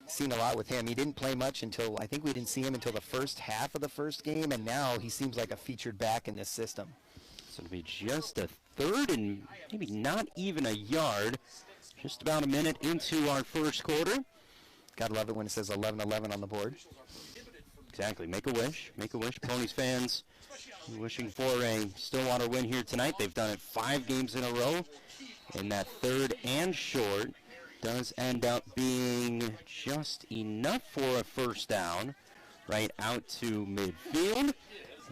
seen a lot with him. He didn't play much until, I think we didn't see him until the first half of the first game, and now he seems like a featured back in this system. So it'll be just a third and maybe not even a yard. Just about a minute into our first quarter. Gotta love it when it says 11-11 on the board. Exactly. Make a wish. Make a wish. Ponies fans wishing for a Stillwater win here tonight. They've done it 5 games in a row. And that third and short does end up being just enough for a first down right out to midfield.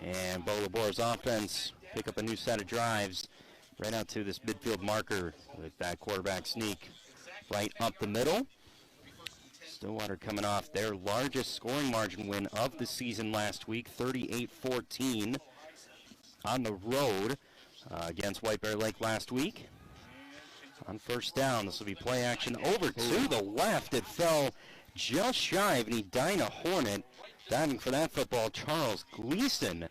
And Bo Labor's offense pick up a new set of drives right out to this midfield marker with that quarterback sneak right up the middle. Stillwater coming off their largest scoring margin win of the season last week, 38-14 on the road against White Bear Lake last week. On first down, this will be play action over to the left. It fell just shy of an Edina Hornet. Diving for that football, Charles Gleason.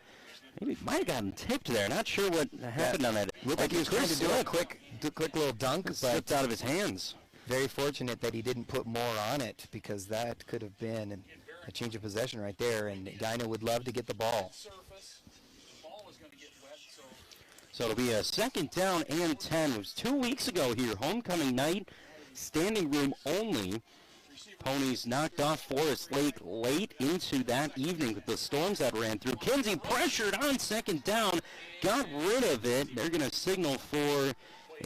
Maybe might have gotten tipped there. Not sure what happened on that. Looked like he was trying to do a quick little dunk, but slipped out of his hands. Very fortunate that he didn't put more on it, because that could have been a change of possession right there, and Edina would love to get the ball. So it'll be a second down and 10. It was 2 weeks ago here, homecoming night, standing room only. Ponies knocked off Forest Lake late into that evening with the storms that ran through. Kinsey pressured on second down, got rid of it. They're going to signal for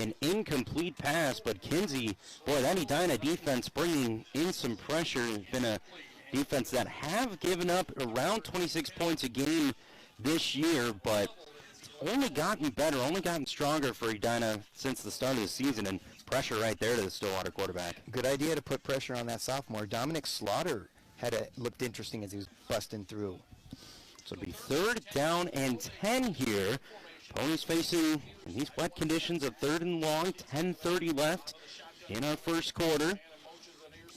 an incomplete pass, but Kinsey, boy, that Edina defense bringing in some pressure. It's been a defense that have given up around 26 points a game this year, but it's only gotten better, only gotten stronger for Edina since the start of the season, and pressure right there to the Stillwater quarterback. Good idea to put pressure on that sophomore. Dominic Slaughter looked interesting as he was busting through. So it'll be third down and 10 here. Ponies facing, in these wet conditions, a third and long, 10:30 left in our first quarter.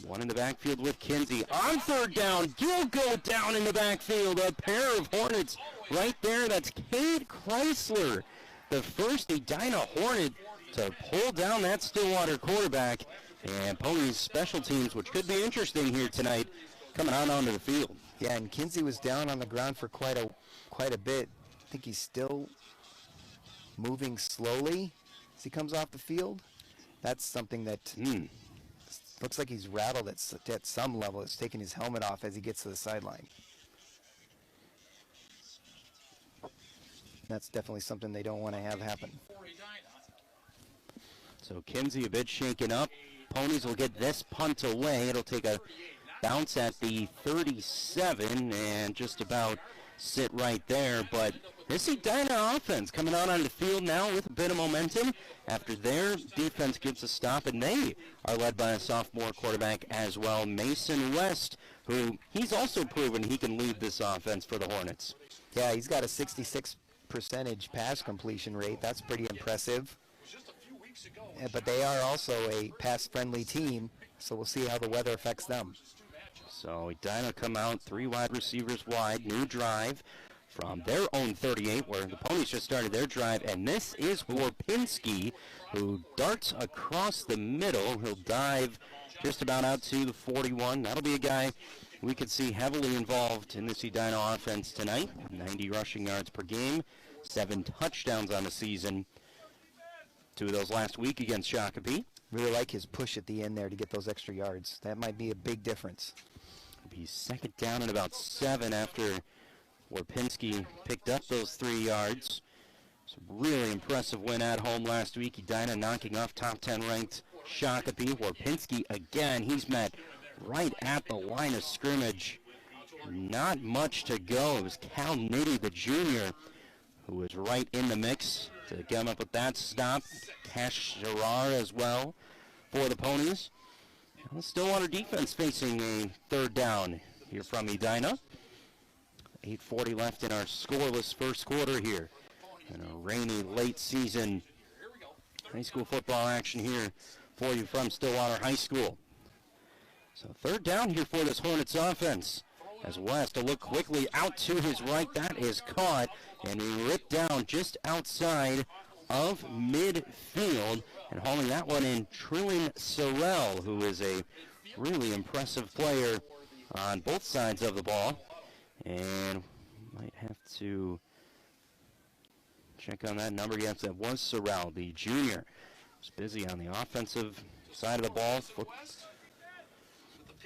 One in the backfield with Kinsey. On third down, you'll go down in the backfield. A pair of Hornets right there. That's Cade Chrysler, the first Edina Hornet to pull down that Stillwater quarterback. And Ponies special teams, which could be interesting here tonight, coming on onto the field. Yeah, and Kinsey was down on the ground for quite a bit. I think he's still moving slowly as he comes off the field. That's something that looks like he's rattled at some level. It's taking his helmet off as he gets to the sideline. That's definitely something they don't want to have happen. So Kinsey a bit shaken up. Ponies will get this punt away. It'll take a bounce at the 37 and just about sit right there. But this Edina offense coming out on the field now with a bit of momentum after their defense gives a stop, and they are led by a sophomore quarterback as well, Mason West, who he's also proven he can lead this offense for the Hornets. Yeah, he's got a 66% pass completion rate. That's pretty impressive. But they are also a pass-friendly team, so we'll see how the weather affects them. So Edina come out, 3 wide receivers wide, new drive from their own 38, where the Ponies just started their drive, and this is Warpinski, who darts across the middle. He'll dive just about out to the 41. That'll be a guy we could see heavily involved in this Edina offense tonight. 90 rushing yards per game, 7 touchdowns on the season. 2 of those last week against Shakopee. Really like his push at the end there to get those extra yards. That might be a big difference. It'll be second down and about 7 after Warpinski picked up those 3 yards. It's a really impressive win at home last week. Edina knocking off top 10 ranked Shakopee. Warpinski again, he's met right at the line of scrimmage. Not much to go. It was Cal Nitty, the junior, who was right in the mix to come up with that stop. Cash Gerard as well for the Ponies. The Stillwater defense facing a third down here from Edina. 8:40 left in our scoreless first quarter here. And a rainy late season high school football action here for you from Stillwater High School. So third down here for this Hornets offense. As West to look quickly out to his right. That is caught and ripped down just outside of midfield. And hauling that one in, Trillin Sorrell, who is a really impressive player on both sides of the ball. And might have to check on that number. Yes, that was Sorrell, the junior. Was busy on the offensive side of the ball for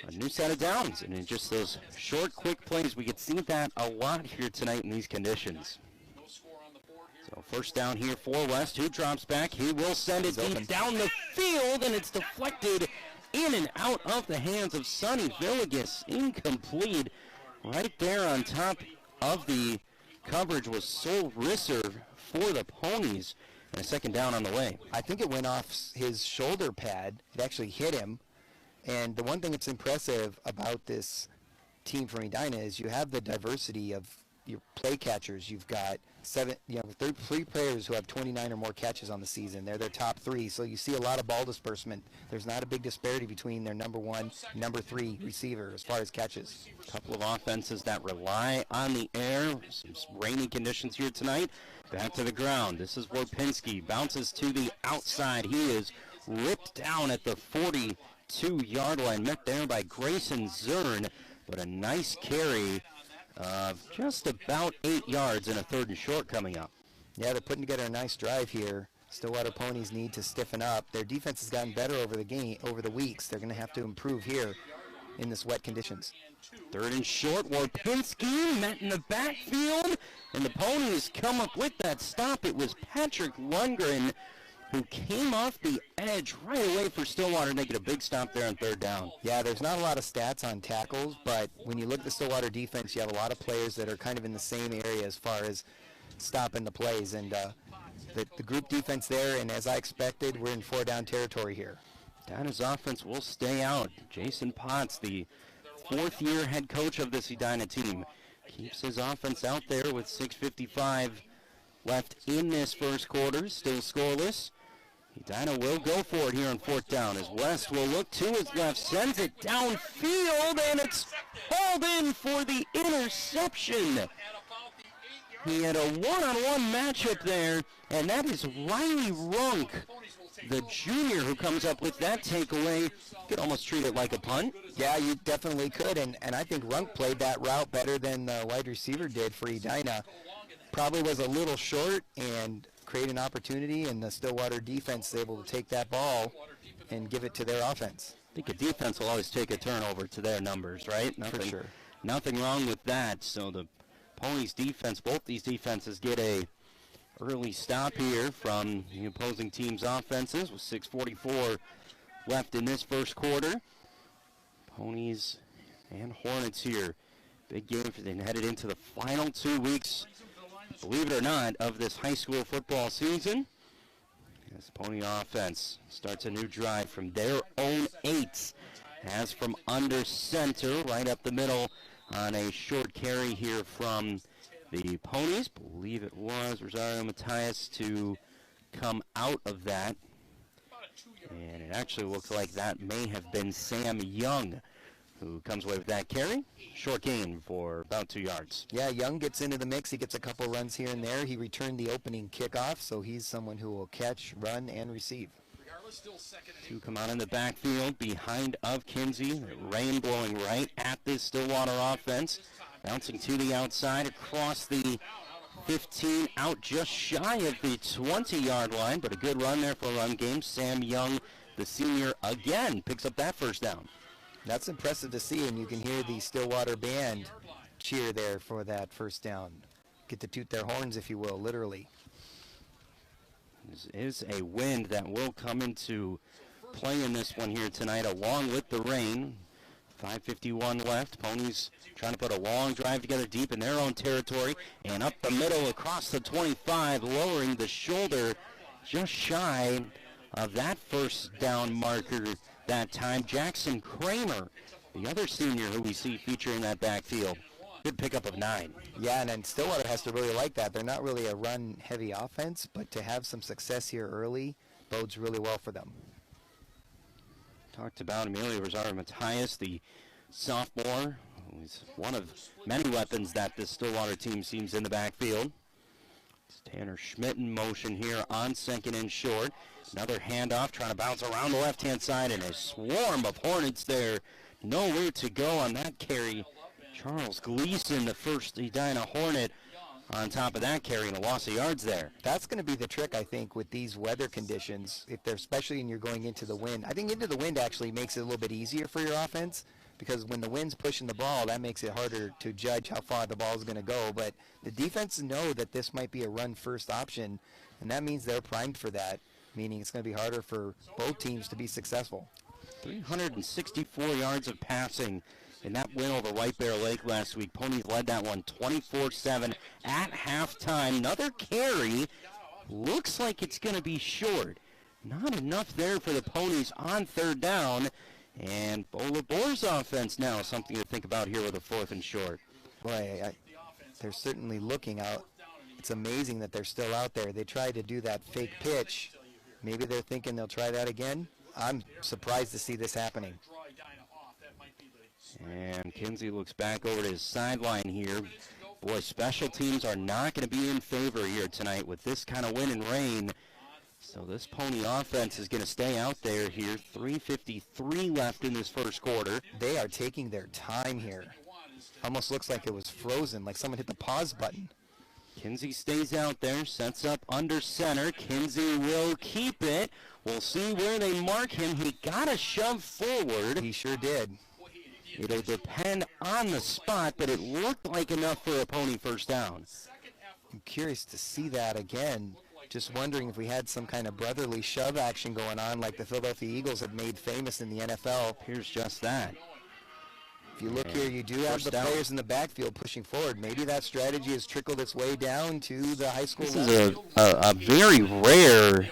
a new set of downs. And in just those short, quick plays, we could see that a lot here tonight in these conditions. So first down here for West. Who drops back? He will send it deep down the field, and it's deflected in and out of the hands of Sonny Villegas. Incomplete. Right there on top of the coverage was Sol Risser for the Ponies, and a second down on the way. I think it went off his shoulder pad. It actually hit him. And the one thing that's impressive about this team from Edina is you have the diversity of your play catchers. You've got three players who have 29 or more catches on the season. They're their top three, so you see a lot of ball disbursement. There's not a big disparity between their number one and number three receiver as far as catches. A couple of offenses that rely on the air. Some rainy conditions here tonight. Back to the ground. This is Warpinski. Bounces to the outside. He is ripped down at the 42-yard line. Met there by Grayson Zern, but a nice carry of just about 8 yards and a 3rd and short coming up. Yeah, they're putting together a nice drive here. Stillwater Ponies need to stiffen up. Their defense has gotten better over the weeks. They're going to have to improve here in this wet conditions. 3rd and short. Warpinski met in the backfield, and the Ponies come up with that stop. It was Patrick Lundgren who came off the edge right away for Stillwater, and they get a big stop there on 3rd down. Yeah, there's not a lot of stats on tackles, but when you look at the Stillwater defense, you have a lot of players that are kind of in the same area as far as stopping the plays. And the group defense there, and as I expected, we're in 4-down territory here. Edina's offense will stay out. Jason Potts, the 4th-year head coach of this Edina team, keeps his offense out there with 6:55 left in this first quarter, still scoreless. Edina will go for it here on 4th down as West will look to his left, sends it downfield, and it's hauled in for the interception. He had a one-on-one matchup there, and that is Riley Runk, the junior, who comes up with that takeaway. You could almost treat it like a punt. Yeah, you definitely could, and I think Runk played that route better than the wide receiver did for Edina. Probably was a little short and create an opportunity, and the Stillwater defense is able to take that ball and give it to their offense. I think a defense will always take a turnover to their numbers, right? For sure. Nothing wrong with that. So the Ponies defense, both these defenses get a early stop here from the opposing team's offenses with 6:44 left in this first quarter. Ponies and Hornets here. Big game for them headed into the final 2 weeks, believe it or not, of this high school football season. This Pony offense starts a new drive from their own 8, as from under center, right up the middle on a short carry here from the Ponies. Believe it was Rosario Matias to come out of that. And it actually looks like that may have been Sam Young who comes away with that carry. Short gain for about 2 yards. Yeah, Young gets into the mix. He gets a couple runs here and there. He returned the opening kickoff, so he's someone who will catch, run, and receive. 2 come out in the backfield behind of Kinsey. Rain blowing right at this Stillwater offense. Bouncing to the outside across the 15, out just shy of the 20-yard line, but a good run there for a run game. Sam Young, the senior, again picks up that first down. That's impressive to see, and you can hear the Stillwater band cheer there for that first down. Get to toot their horns, if you will, literally. This is a wind that will come into play in this one here tonight, along with the rain. 5:51 left. Ponies trying to put a long drive together deep in their own territory, and up the middle across the 25, lowering the shoulder just shy of that first down marker that time. Jackson Kramer, the other senior who we see featuring that backfield. Good pickup of 9. Yeah, and then Stillwater has to really like that. They're not really a run-heavy offense, but to have some success here early bodes really well for them. Talked about Emilio Rosario Matias, the sophomore, who's one of many weapons that this Stillwater team seems in the backfield. Tanner Schmidt in motion here on second and short. Another handoff trying to bounce around the left-hand side, and a swarm of Hornets there. Nowhere to go on that carry. Charles Gleason, the first Edina Hornet, on top of that carry, and a loss of yards there. That's going to be the trick, I think, with these weather conditions, if they're especially when you're going into the wind. I think into the wind actually makes it a little bit easier for your offense, because when the wind's pushing the ball, that makes it harder to judge how far the ball is going to go. But the defenses know that this might be a run-first option, and that means they're primed for that, meaning it's going to be harder for both teams to be successful. 364 yards of passing in that win over White Bear Lake last week. Ponies led that one 24-7 at halftime. Another carry. Looks like it's going to be short. Not enough there for the Ponies on third down. And Bola Boer's offense now, something to think about here with a fourth and short. Boy, they're certainly looking out. It's amazing that they're still out there. They tried to do that fake pitch. Maybe they're thinking they'll try that again. I'm surprised to see this happening. And Kinsey looks back over to his sideline here. Boy, special teams are not going to be in favor here tonight with this kind of wind and rain. So this Pony offense is going to stay out there here. 3:53 left in this first quarter. They are taking their time here. Almost looks like it was frozen, like someone hit the pause button. Kinsey stays out there, sets up under center. Kinsey will keep it. We'll see where they mark him. He got a shove forward. He sure did. It'll depend on the spot, but it looked like enough for a Pony first down. I'm curious to see that again. Just wondering if we had some kind of brotherly shove action going on like the Philadelphia Eagles have made famous in the NFL. Here's just that. If you look here, you do have the players in the backfield pushing forward. Maybe that strategy has trickled its way down to the high school level. This is a very rare,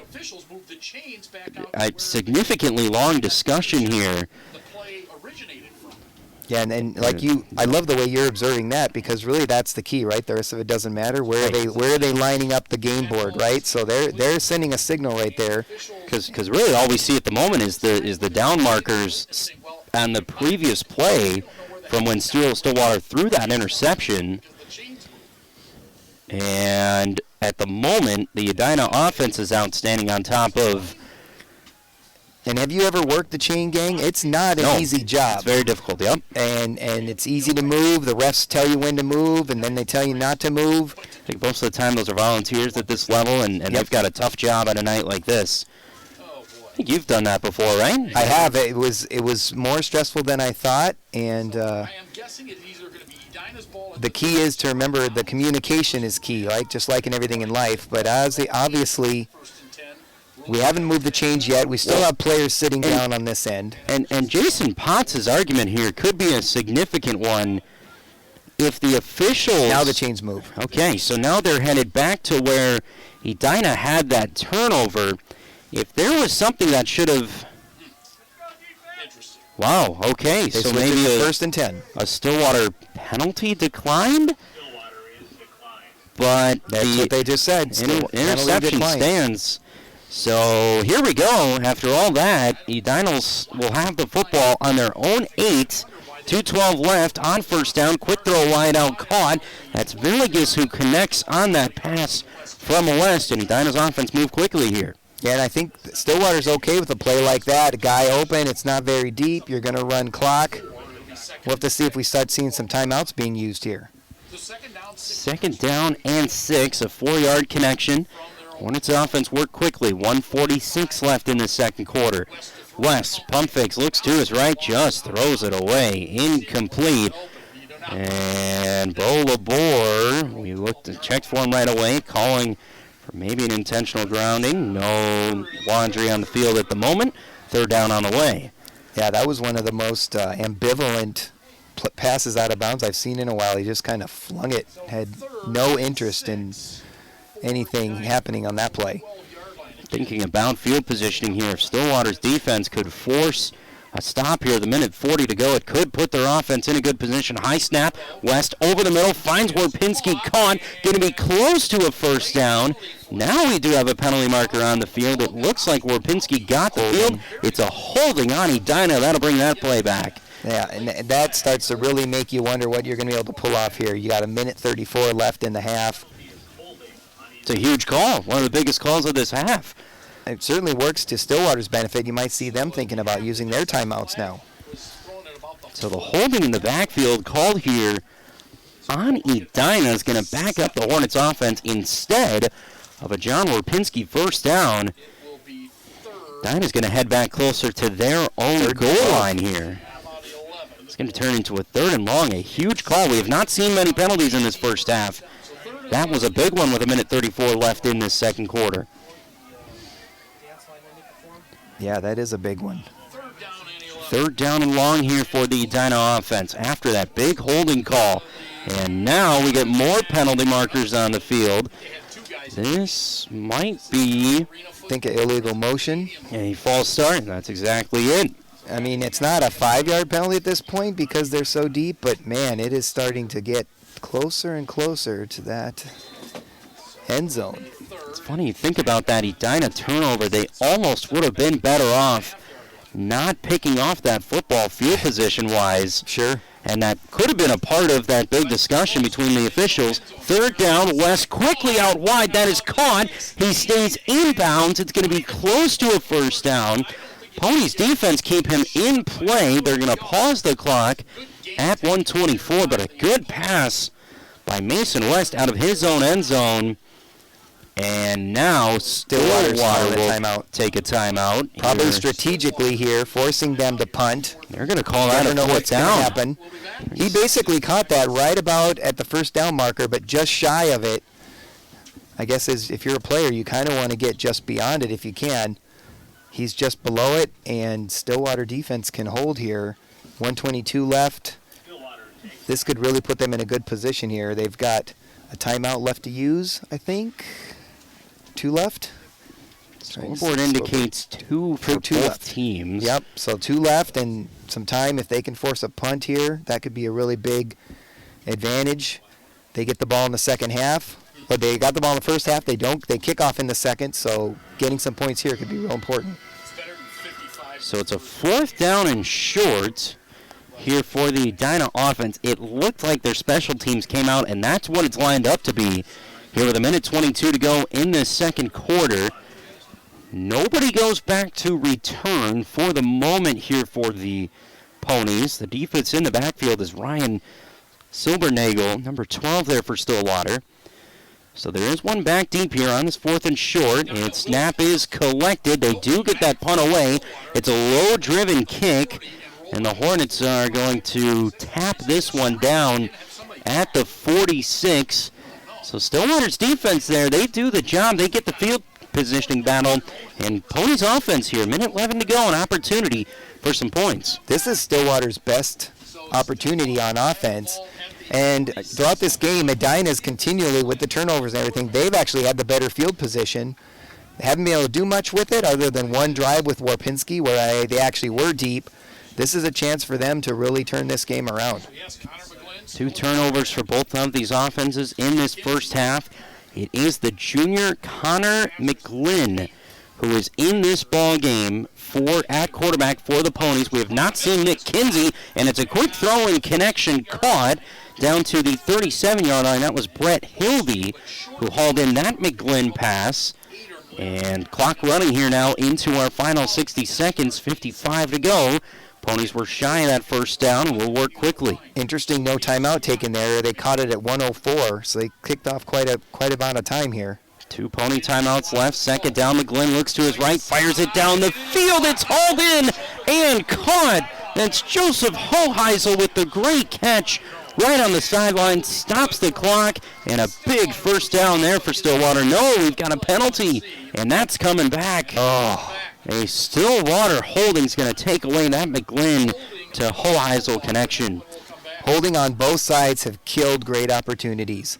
significantly long discussion here. Yeah, and like I love the way you're observing that, because really that's the key, right? The rest of it doesn't matter. Where are they lining up the game board, right? So they're sending a signal right there. Because really all we see at the moment is the down markers on the previous play from when Stillwater threw that interception. And at the moment, the Edina offense is outstanding on top of. And have you ever worked the chain gang? It's not an easy job. It's very difficult, yep. And it's easy to move. The refs tell you when to move, and then they tell you not to move. I think most of the time those are volunteers at this level, and they've got a tough job on a night like this. I think you've done that before, right? I have. It was more stressful than I thought, and the key is to remember the communication is key, right? Just like in everything in life. But obviously, we haven't moved the chains yet. We still have players sitting down on this end. And Jason Potts' argument here could be a significant one if the officials. Now the chains move. Okay, so now they're headed back to where Edina had that turnover. If there was something that should have. Wow, okay, so maybe a first and 10. A Stillwater penalty declined? But that's what they just said. Interception stands. So here we go. After all that, Edinals will have the football on their own 8. 2:12 left on first down. Quick throw wide out caught. That's Villegas who connects on that pass from West. And Edina's offense moved quickly here. Yeah, and I think Stillwater's okay with a play like that. A guy open. It's not very deep. You're going to run clock. We'll have to see if we start seeing some timeouts being used here. Second down and 6. A 4-yard connection. Hornets offense worked quickly. 1:46 left in the second quarter. West, pump fakes, looks to his right, just throws it away. Incomplete. And Bola Boer, we checked for him right away, calling for maybe an intentional grounding. No laundry on the field at the moment. Third down on the way. Yeah, that was one of the most ambivalent passes out of bounds I've seen in a while. He just kind of flung it, had no interest in anything happening on that play. Thinking about field positioning here, if Stillwater's defense could force a stop here, the minute 40 to go, it could put their offense in a good position. High snap, West over the middle, finds Warpinski caught, going to be close to a first down. Now we do have a penalty marker on the field. It looks like Warpinski got the field. It's a holding on Edina. That'll bring that play back. Yeah, and that starts to really make you wonder what you're going to be able to pull off here. You got a minute 34 left in the half. It's a huge call, one of the biggest calls of this half. It certainly works to Stillwater's benefit. You might see them thinking about using their timeouts now. So the holding in the backfield called here on Edina is going to back up the Hornets offense instead of a John Warpinski first down. Edina's going to head back closer to their own goal line here. It's going to turn into a 3rd and long, a huge call. We have not seen many penalties in this first half. That was a big one with 1:34 left in this second quarter. Yeah, that is a big one. 3rd down and long here for the Edina offense after that big holding call. And now we get more penalty markers on the field. This might be, I think, an illegal motion. A false start. That's exactly it. I mean, it's not a 5-yard penalty at this point because they're so deep, but, man, it is starting to get closer and closer to that end zone. It's funny you think about that Edina turnover. They almost would have been better off not picking off that football field position-wise. Sure. And that could have been a part of that big discussion between the officials. 3rd down, West quickly out wide. That is caught. He stays inbounds. It's going to be close to a first down. Ponies defense keep him in play. They're going to pause the clock at 1:24, but a good pass by Mason West out of his own end zone. And now Stillwater will take a timeout. Probably strategically here, forcing them to punt. They're going to call that a fourth down. Happen. He basically caught that right about at the first down marker, but just shy of it. I guess if you're a player, you kind of want to get just beyond it if you can. He's just below it, and Stillwater defense can hold here. 1:22 left. This could really put them in a good position here. They've got a timeout left to use, I think. 2 left. Scoreboard indicates 2 for both teams. Yep, so 2 left and some time. If they can force a punt here, that could be a really big advantage. They get the ball in the second half. But they got the ball in the first half. They don't. They kick off in the second, so getting some points here could be real important. So it's a 4th down and short here for the Edina offense. It looked like their special teams came out, and that's what it's lined up to be. Here with 1:22 to go in the second quarter. Nobody goes back to return for the moment here for the Ponies. The defense in the backfield is Ryan Silbernagel, number 12 there for Stillwater. So there is one back deep here on this 4th and short, and snap is collected. They do get that punt away. It's a low-driven kick, and the Hornets are going to tap this one down at the 46. So Stillwater's defense there, they do the job. They get the field positioning battle. And Ponies offense here, 1:11 to go, an opportunity for some points. This is Stillwater's best opportunity on offense. And throughout this game, Edina's continually, with the turnovers and everything, they've actually had the better field position. They haven't been able to do much with it other than one drive with Warpinski where they actually were deep. This is a chance for them to really turn this game around. 2 turnovers for both of these offenses in this first half. It is the junior Connor McGlynn who is in this ball game at quarterback for the Ponies. We have not seen Nick Kinsey, and it's a quick throw and connection caught down to the 37-yard line. That was Brett Hildy who hauled in that McGlynn pass. And clock running here now into our final 60 seconds, 55 to go. Ponies were shy of that first down and will work quickly. Interesting, no timeout taken there. They caught it at 1:04, so they kicked off quite a amount of time here. 2 Pony timeouts left. Second down, McGlynn looks to his right, fires it down the field. It's hauled in and caught. That's Joseph Hoheisel with the great catch right on the sideline, stops the clock, and a big first down there for Stillwater. No, we've got a penalty, and that's coming back. Oh, a Stillwater holding's going to take away that McGlynn to Hoheisel connection. Holding on both sides have killed great opportunities.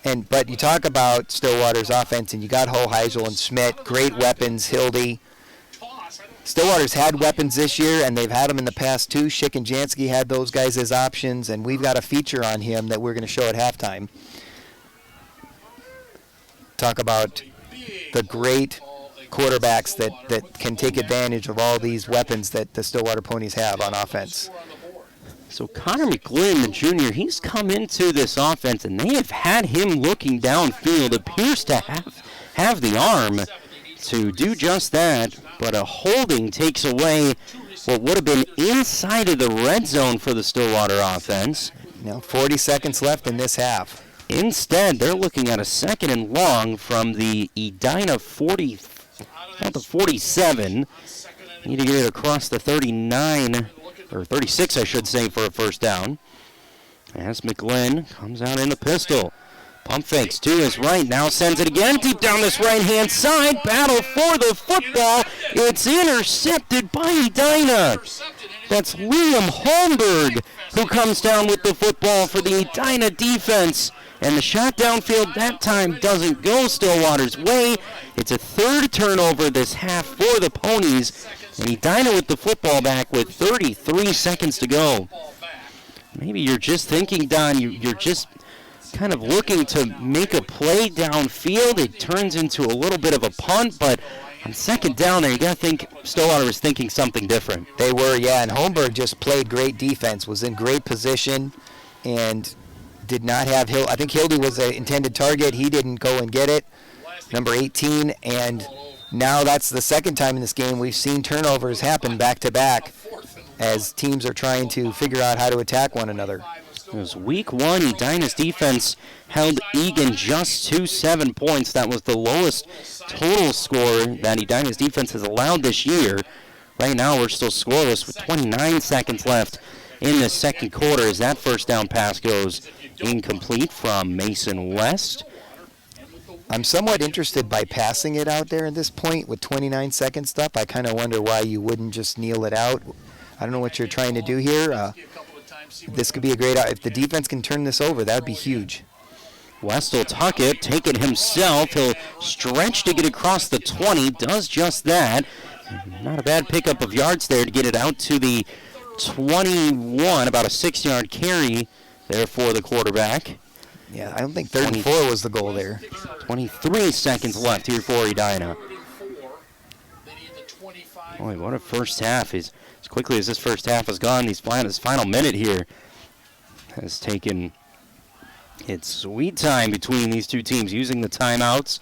But you talk about Stillwater's offense, and you got Hoheisel and Schmidt, great weapons, Hildy. Stillwater's had weapons this year, and they've had them in the past too. Schick and Jansky had those guys as options, and we've got a feature on him that we're going to show at halftime. Talk about the great quarterbacks that can take advantage of all these weapons that the Stillwater Ponies have on offense. So Connor McGlynn, the junior, he's come into this offense, and they have had him looking downfield. Appears to have the arm to do just that, but a holding takes away what would have been inside of the red zone for the Stillwater offense. 40 seconds left in this half. Instead, they're looking at a 2nd and long from the Edina 40, not the 47. Need to get it across the 39, or 36, I should say, for a first down. As McGlynn comes out in the pistol. Pump fakes to his right, now sends it again deep down this right-hand side. Battle for the football. It's intercepted by Edina. That's Liam Holmberg who comes down with the football for the Edina defense. And the shot downfield that time doesn't go Stillwater's way. It's a 3rd turnover this half for the Ponies. And Edina with the football back with 33 seconds to go. Maybe you're just thinking, Don, you're just kind of looking to make a play downfield. It turns into a little bit of a punt, but on 2nd down there, you got to think Stillwater was thinking something different. They were, yeah, and Holmberg just played great defense, was in great position, and did not have Hill. I think Hildy was an intended target. He didn't go and get it, number 18, and now that's the 2nd time in this game we've seen turnovers happen back-to-back as teams are trying to figure out how to attack one another. It was week 1. Edina's defense held Egan just to 7 points. That was the lowest total score that Edina's defense has allowed this year. Right now, we're still scoreless with 29 seconds left in the 2nd quarter as that first down pass goes incomplete from Mason West. I'm somewhat interested by passing it out there at this point with 29 seconds left. I kind of wonder why you wouldn't just kneel it out. I don't know what you're trying to do here. This could be a great, if the defense can turn this over, that would be huge. West will tuck it, take it himself. He'll stretch to get across the 20, does just that. Not a bad pickup of yards there to get it out to the 21, about a 6-yard carry there for the quarterback. Yeah, I don't think 3rd and 4 was the goal there. 23 seconds left here for Edina. Boy, what a first half. As quickly as this first half has gone, this final minute here has taken its sweet time between these two teams using the timeouts.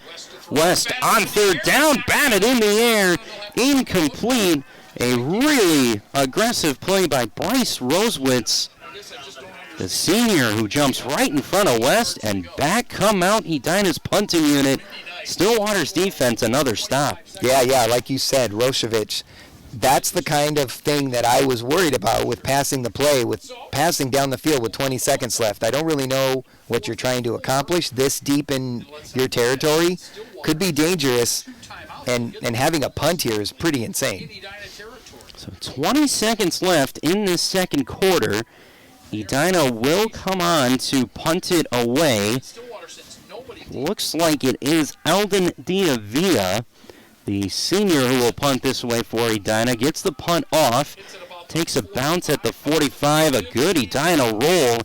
West on 3rd down, batted in the air, incomplete. A really aggressive play by Bryce Rosewitz, the senior, who jumps right in front of West, and back come out Edina's punting unit. Stillwater's defense, another stop. Yeah, like you said, Roshevich. That's the kind of thing that I was worried about with passing the play, with passing down the field with 20 seconds left. I don't really know what you're trying to accomplish this deep in your territory. Could be dangerous, and having a punt here is pretty insane. So 20 seconds left in this 2nd quarter. Edina will come on to punt it away. Looks like it is Eldon Diavia, the senior, who will punt this away for Edina. Gets the punt off, takes a bounce at the 45. A good Edina roll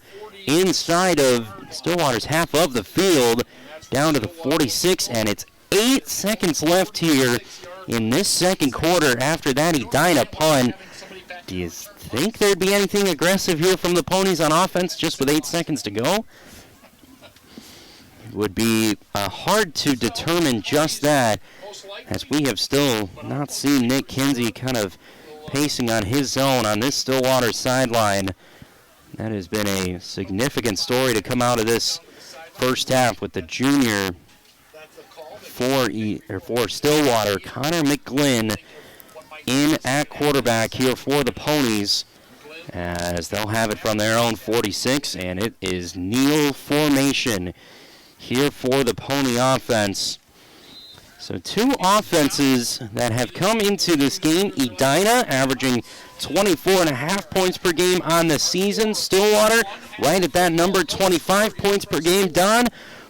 inside of Stillwater's half of the field, down to the 46, and it's 8 seconds left here in this 2nd quarter after that Edina punt. Do you think there'd be anything aggressive here from the Ponies on offense just with 8 seconds to go? It would be hard to determine just that, as we have still not seen Nick Kinsey kind of pacing on his own on this Stillwater sideline. That has been a significant story to come out of this first half with the junior for Stillwater, Connor McGlynn, in at quarterback here for the Ponies, as they'll have it from their own 46, and it is kneel formation here for the Pony offense. So 2 offenses that have come into this game. Edina averaging 24.5 points per game on the season. Stillwater right at that number, 25 points per game. Don,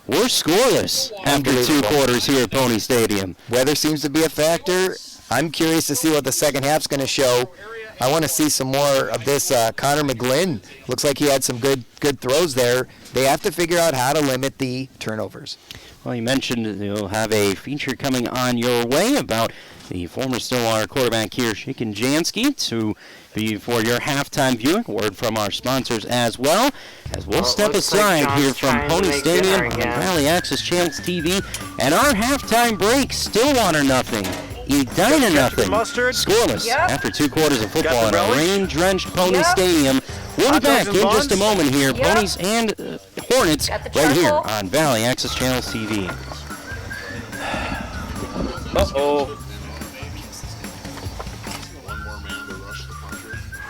we're scoreless after 2 quarters here at Pony Stadium. Weather seems to be a factor. I'm curious to see what the second half's going to show. I want to see some more of this Connor McGlynn. Looks like he had some good throws there. They have to figure out how to limit the turnovers. Well, you mentioned you'll have a feature coming on your way about the former Stillwater quarterback here, shaking Jansky, to be for your halftime viewing. Word from our sponsors as well, as we'll step aside here from Pony Stadium on Valley Access Channels TV, and our halftime break, Stillwater nothing, Edina nothing, scoreless after 2 quarters of football in a rain-drenched Pony Stadium. We'll be back in just a moment here, Ponies and Hornets, right here on Valley Access Channels TV. Uh-oh.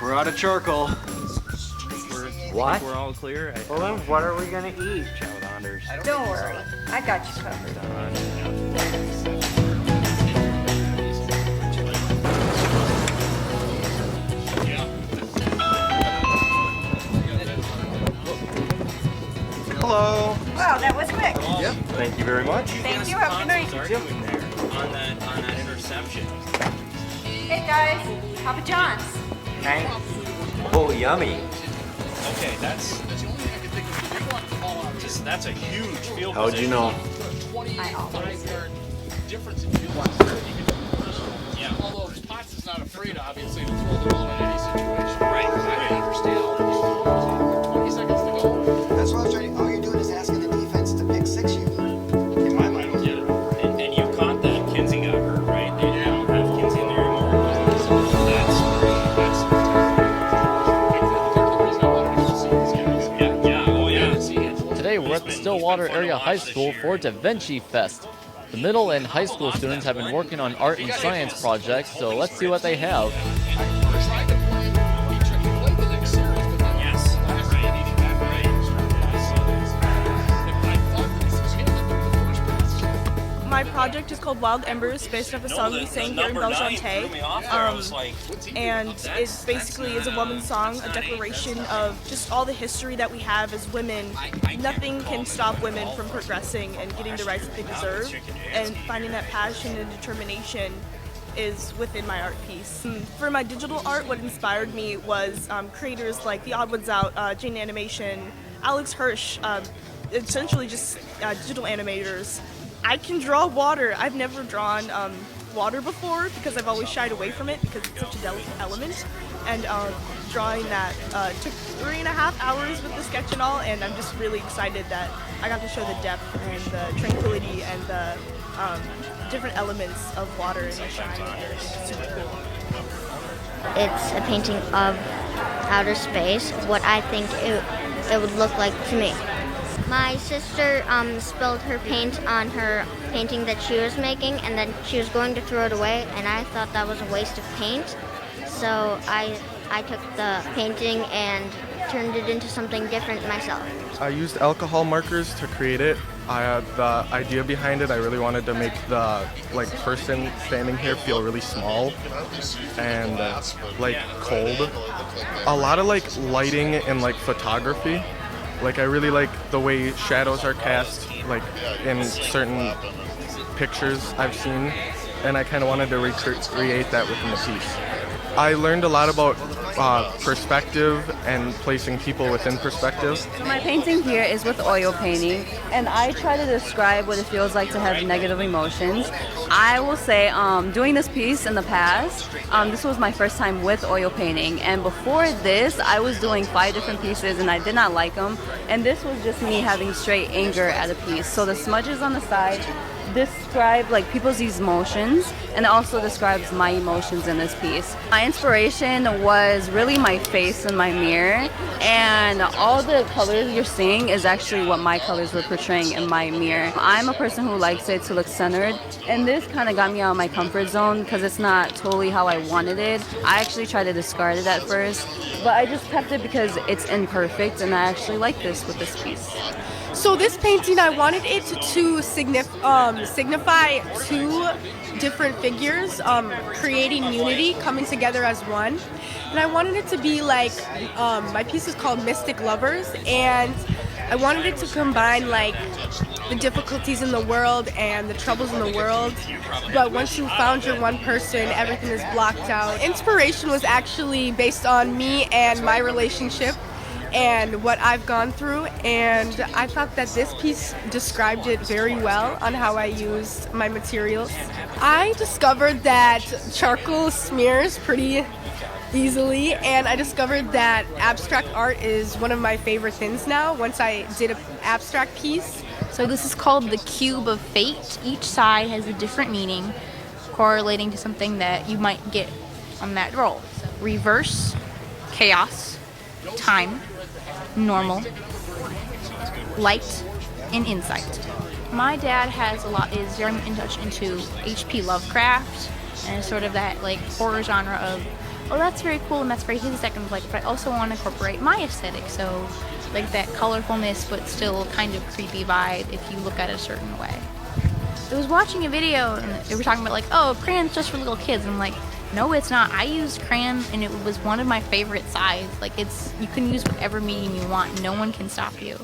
We're out of charcoal. What? We're all clear. Well then, what are we gonna eat? Don't worry, I got you covered. Hello. Wow, that was quick. Yep. Thank you very much. Thank you, have a good night. On that interception. Hey guys, Papa John's. Thanks. Oh, yummy. Okay, that's a huge field How'd you know? I always do. Yeah. Although Potts is not afraid, obviously, to throw the ball in any situation. Right. I understand. 20 seconds to go. That's what I was trying to, all you're doing is asking the defense to pick 6 you. In my mind, yeah. And you caught that. Kinsey got hurt, right? They don't have Kinsey in there anymore. So that's oh yeah. Today we're at the Stillwater Area High School for Da Vinci Fest. The middle and high school students have been working on art and science projects, so let's see what they have. My project is called Wild Embers, based off a song we sang here in Belchante. And it basically is a woman's song, a declaration of just all the history that we have as women. Nothing can stop women from progressing and getting the rights that they deserve. And finding that passion and determination is within my art piece. For my digital art, what inspired me was creators like The Odd Ones Out, Jane Animation, Alex Hirsch, essentially just digital animators. I can draw water. I've never drawn water before because I've always shied away from it because it's such a delicate element. And drawing that took 3.5 hours with the sketch and all, and I'm just really excited that I got to show the depth and the tranquility and the different elements of water and the shine. It's super cool. It's a painting of outer space, what I think it would look like to me. My sister spilled her paint on her painting that she was making, and then she was going to throw it away, and I thought that was a waste of paint. So I took the painting and turned it into something different myself. I used alcohol markers to create it. The idea behind it, I really wanted to make the person standing here feel really small and cold. A lot of lighting and photography. I really like the way shadows are cast in certain pictures I've seen, and I kind of wanted to recreate that within the piece. I learned a lot about perspective and placing people within perspective. So my painting here is with oil painting, and I try to describe what it feels like to have negative emotions. I will say, doing this piece in the past, this was my first time with oil painting, and before this, I was doing 5 different pieces, and I did not like them, and this was just me having straight anger at a piece. So the smudges on the side describe people's emotions, and it also describes my emotions in this piece. My inspiration was really my face in my mirror, and all the colors you're seeing is actually what my colors were portraying in my mirror. I'm a person who likes it to look centered, and this kind of got me out of my comfort zone because it's not totally how I wanted it. I actually tried to discard it at first, but I just kept it because it's imperfect, and I actually like this with this piece. So this painting, I wanted it to signify 2 different figures creating unity, coming together as one. And I wanted it to be my piece is called Mystic Lovers, and I wanted it to combine the difficulties in the world and the troubles in the world, but once you found your one person, everything is blocked out. Inspiration was actually based on me and my relationship. and what I've gone through, and I thought that this piece described it very well on how I use my materials. I discovered that charcoal smears pretty easily, and I discovered that abstract art is one of my favorite things now once I did an abstract piece. So this is called the Cube of Fate. Each side has a different meaning correlating to something that you might get on that roll. Reverse, chaos, time, normal, light, and insight. My dad is very much into H.P. Lovecraft and sort of that like horror genre of, oh, that's very cool and that's very his aesthetic, like, but I also want to incorporate my aesthetic, so like that colorfulness but still kind of creepy vibe if you look at it a certain way. I was watching a video and they were talking about like, oh, crayon's just for little kids. I'm like, no, it's not. I used crayon and it was one of my favorite sides. Like, you can use whatever medium you want. No one can stop you.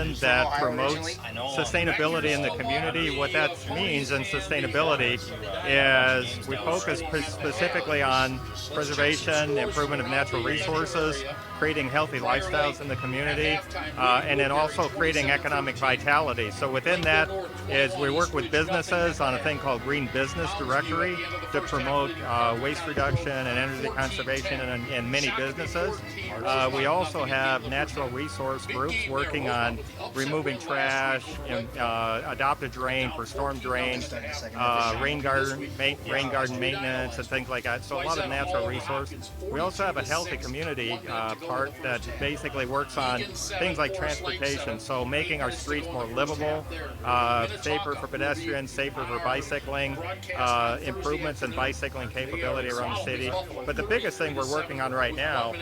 organization that promotes sustainability in the community. What that means in sustainability is we focus specifically on preservation, improvement of natural resources, creating healthy lifestyles in the community, and then also creating economic vitality. So within that is we work with businesses on a thing called Green Business Directory to promote waste reduction and energy conservation in many businesses. We also have natural resource groups working on removing trash, adopted drain for storm drains, rain garden maintenance and things like that. So a lot of natural resources. We also have a healthy community part that basically works on things like transportation. So making our streets more livable, safer for pedestrians, safer for bicycling, improvements in bicycling capability around the city. But the biggest thing we're working on right now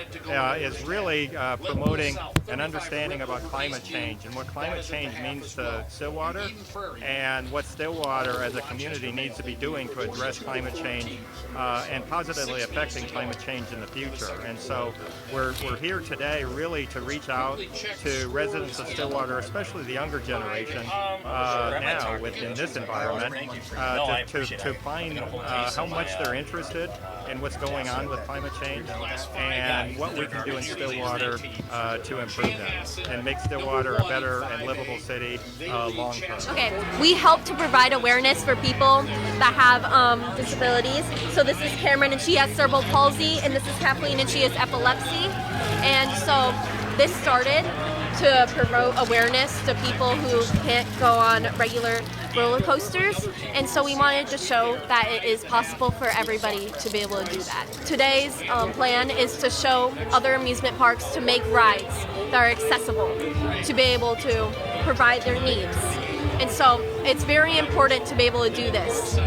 is really promoting an understanding about climate change and what climate change means to Stillwater and what Stillwater as a community needs to be doing to address climate change and positively affecting climate change in the future. And so we're here today really to reach out to residents of Stillwater, especially the younger generation now within this environment, to find how much they're interested in what's going on with climate change and what we can do in Stillwater to improve that and make Stillwater a better and livable city long term. Okay, we help to provide awareness for people that have disabilities. So this is Cameron and she has cerebral palsy, and this is Kathleen and she has epilepsy. And so this started to promote awareness to people who can't go on regular roller coasters, and so we wanted to show that it is possible for everybody to be able to do that. Today's plan is to show other amusement parks to make rides that are accessible to be able to provide their needs, and so it's very important to be able to do this.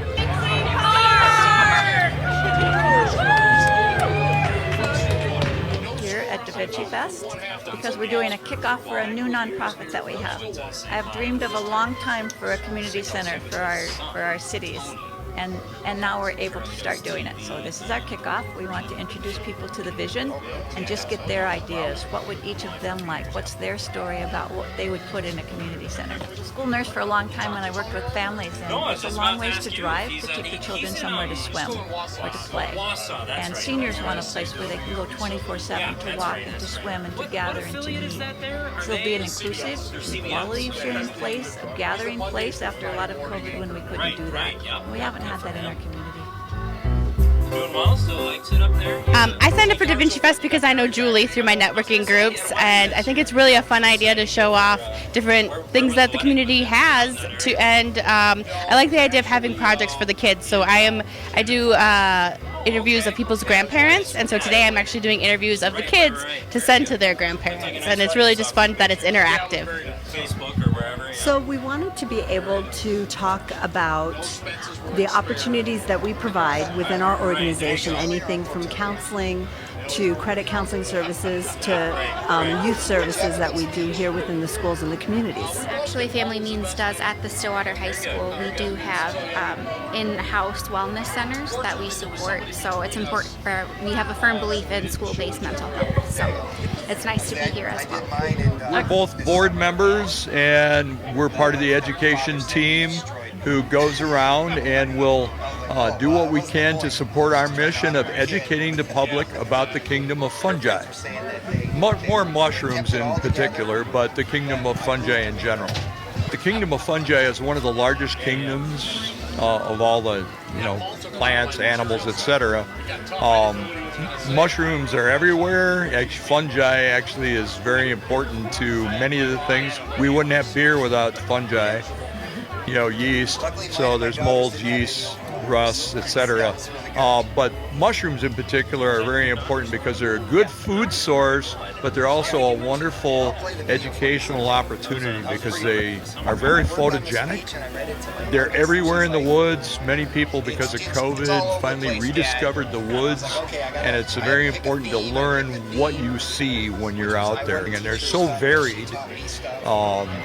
At Da Vinci Fest because we're doing a kickoff for a new nonprofit that we have. I've dreamed of a long time for a community center for our cities, and now we're able to start doing it. So this is our kickoff. We want to introduce people to the vision and just get their ideas. What would each of them like? What's their story about what they would put in a community center? School nurse for a long time when I worked with families, and it's a long ways to drive to take the children somewhere to swim or to play. And seniors want a place where they can go 24/7 to walk and to swim and to gather and to meet. So it'll be an inclusive, quality sharing place, a gathering place after a lot of COVID when we couldn't do that. We haven't had that in our community. Doing well, still likes it up there? I signed up for Da Vinci Fest because I know Julie through my networking groups, and I think it's really a fun idea to show off different things that the community has. And I like the idea of having projects for the kids. So I do interviews of people's grandparents, and so today I'm actually doing interviews of the kids to send to their grandparents, and it's really just fun that it's interactive. Facebook or wherever. So we wanted to be able to talk about the opportunities that we provide within our organization, anything from counseling to credit counseling services to youth services that we do here within the schools and the communities. Actually, Family Means does at the Stillwater High School. We do have in-house wellness centers that we support, so it's important we have a firm belief in school-based mental health, so it's nice to be here as well. We're both board members, and we're part of the education team who goes around and will do what we can to support our mission of educating the public about the kingdom of fungi. More mushrooms in particular, but the kingdom of fungi in general. The kingdom of fungi is one of the largest kingdoms of all the plants, animals, etc. Mushrooms are everywhere. Fungi actually is very important to many of the things. We wouldn't have beer without fungi. Yeast, so there's molds, yeast, rust, etc. But mushrooms in particular are very important because they're a good food source, but they're also a wonderful educational opportunity because they are very photogenic. They're everywhere in the woods. Many people, because of COVID, finally rediscovered the woods, and it's very important to learn what you see when you're out there. And they're so varied.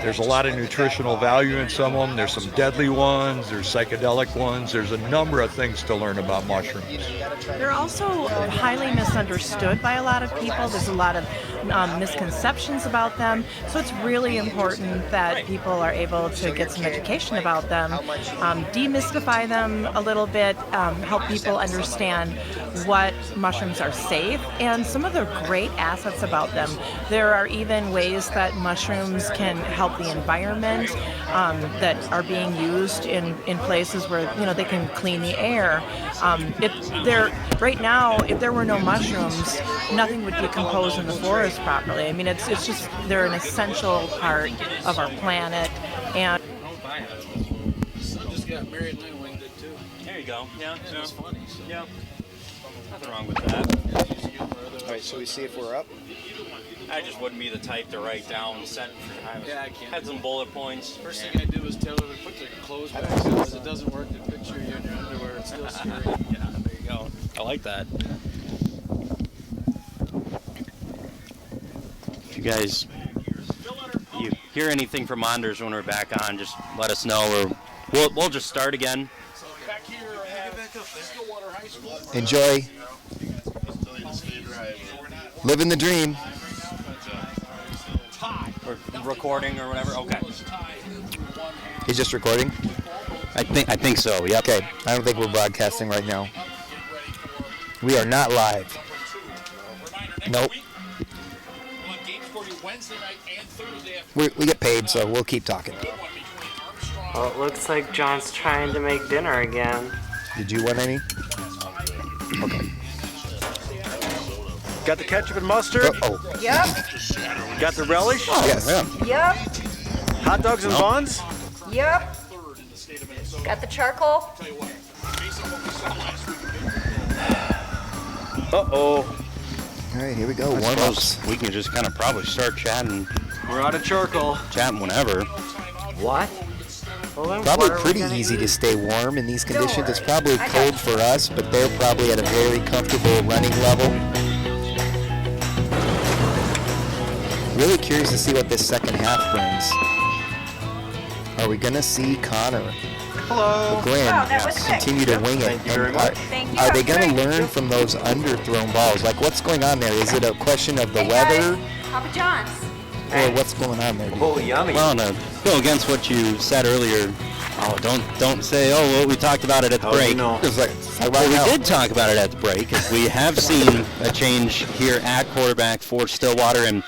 There's a lot of nutritional value in some of them. There's some deadly ones. There's psychedelic ones. There's a number of things to learn about mushrooms. They're also highly misunderstood by a lot of people. There's a lot of misconceptions about them. So it's really important that people are able to get some education about them, demystify them a little bit, help people understand what mushrooms are safe and some of the great assets about them. There are even ways that mushrooms can help the environment that are being used in places where they can clean the air. Right now, if there were no mushrooms, nothing would decompose in the forest properly. I mean, it's just they're an essential part of our planet. And Just got married and I winged it too. There you go. Yeah, It was funny. So. Yeah. Nothing wrong with that. All right, so we see if we're up. I just wouldn't be the type to write down Yeah, I can't. Had some bullet points. First thing I do is tell her to put the clothes back because it doesn't work to picture you in your underwear. It's still scary. Yeah, there you go. I like that. If you guys hear anything from Anders when we're back on, just let us know, or we'll just start again. Back here at Stillwater High School. Enjoy. Living the dream. Or recording or whatever. Okay. He's just recording? I think so. Yep. Okay. I don't think we're broadcasting right now. We are not live. Nope. We get paid, so we'll keep talking. Well, it looks like John's trying to make dinner again. Did you want any? Okay. Got the ketchup and mustard? Uh-oh. Yep. Got the relish? Oh, yes. Yep. Hot dogs and buns? Yep. Got the charcoal. Uh-oh. All right, here we go. I Warm-ups. suppose we can just kind of probably start chatting. We're out of charcoal. Chatting whenever. What? Well, then Probably what are we pretty gonna easy eat? to stay warm in these conditions. It's worry. probably I got cold you. for us, but they're probably at a very comfortable running level. Really curious to see what this second half brings. Are we going to see Connor Hello. Glenn Wow, that was quick. continue to wing it? Thank you very And much. Thank you. Are they Have a going to great learn from those underthrown balls? Like, what's going on there? Is it a question of the Hey, weather, guys, Papa John's. or what's going on there? Oh, yummy. Well, to go against what you said earlier, don't say, well, we talked about it at the break. It's like Well, we did talk about it at the break, as we have seen a change here at quarterback for Stillwater. And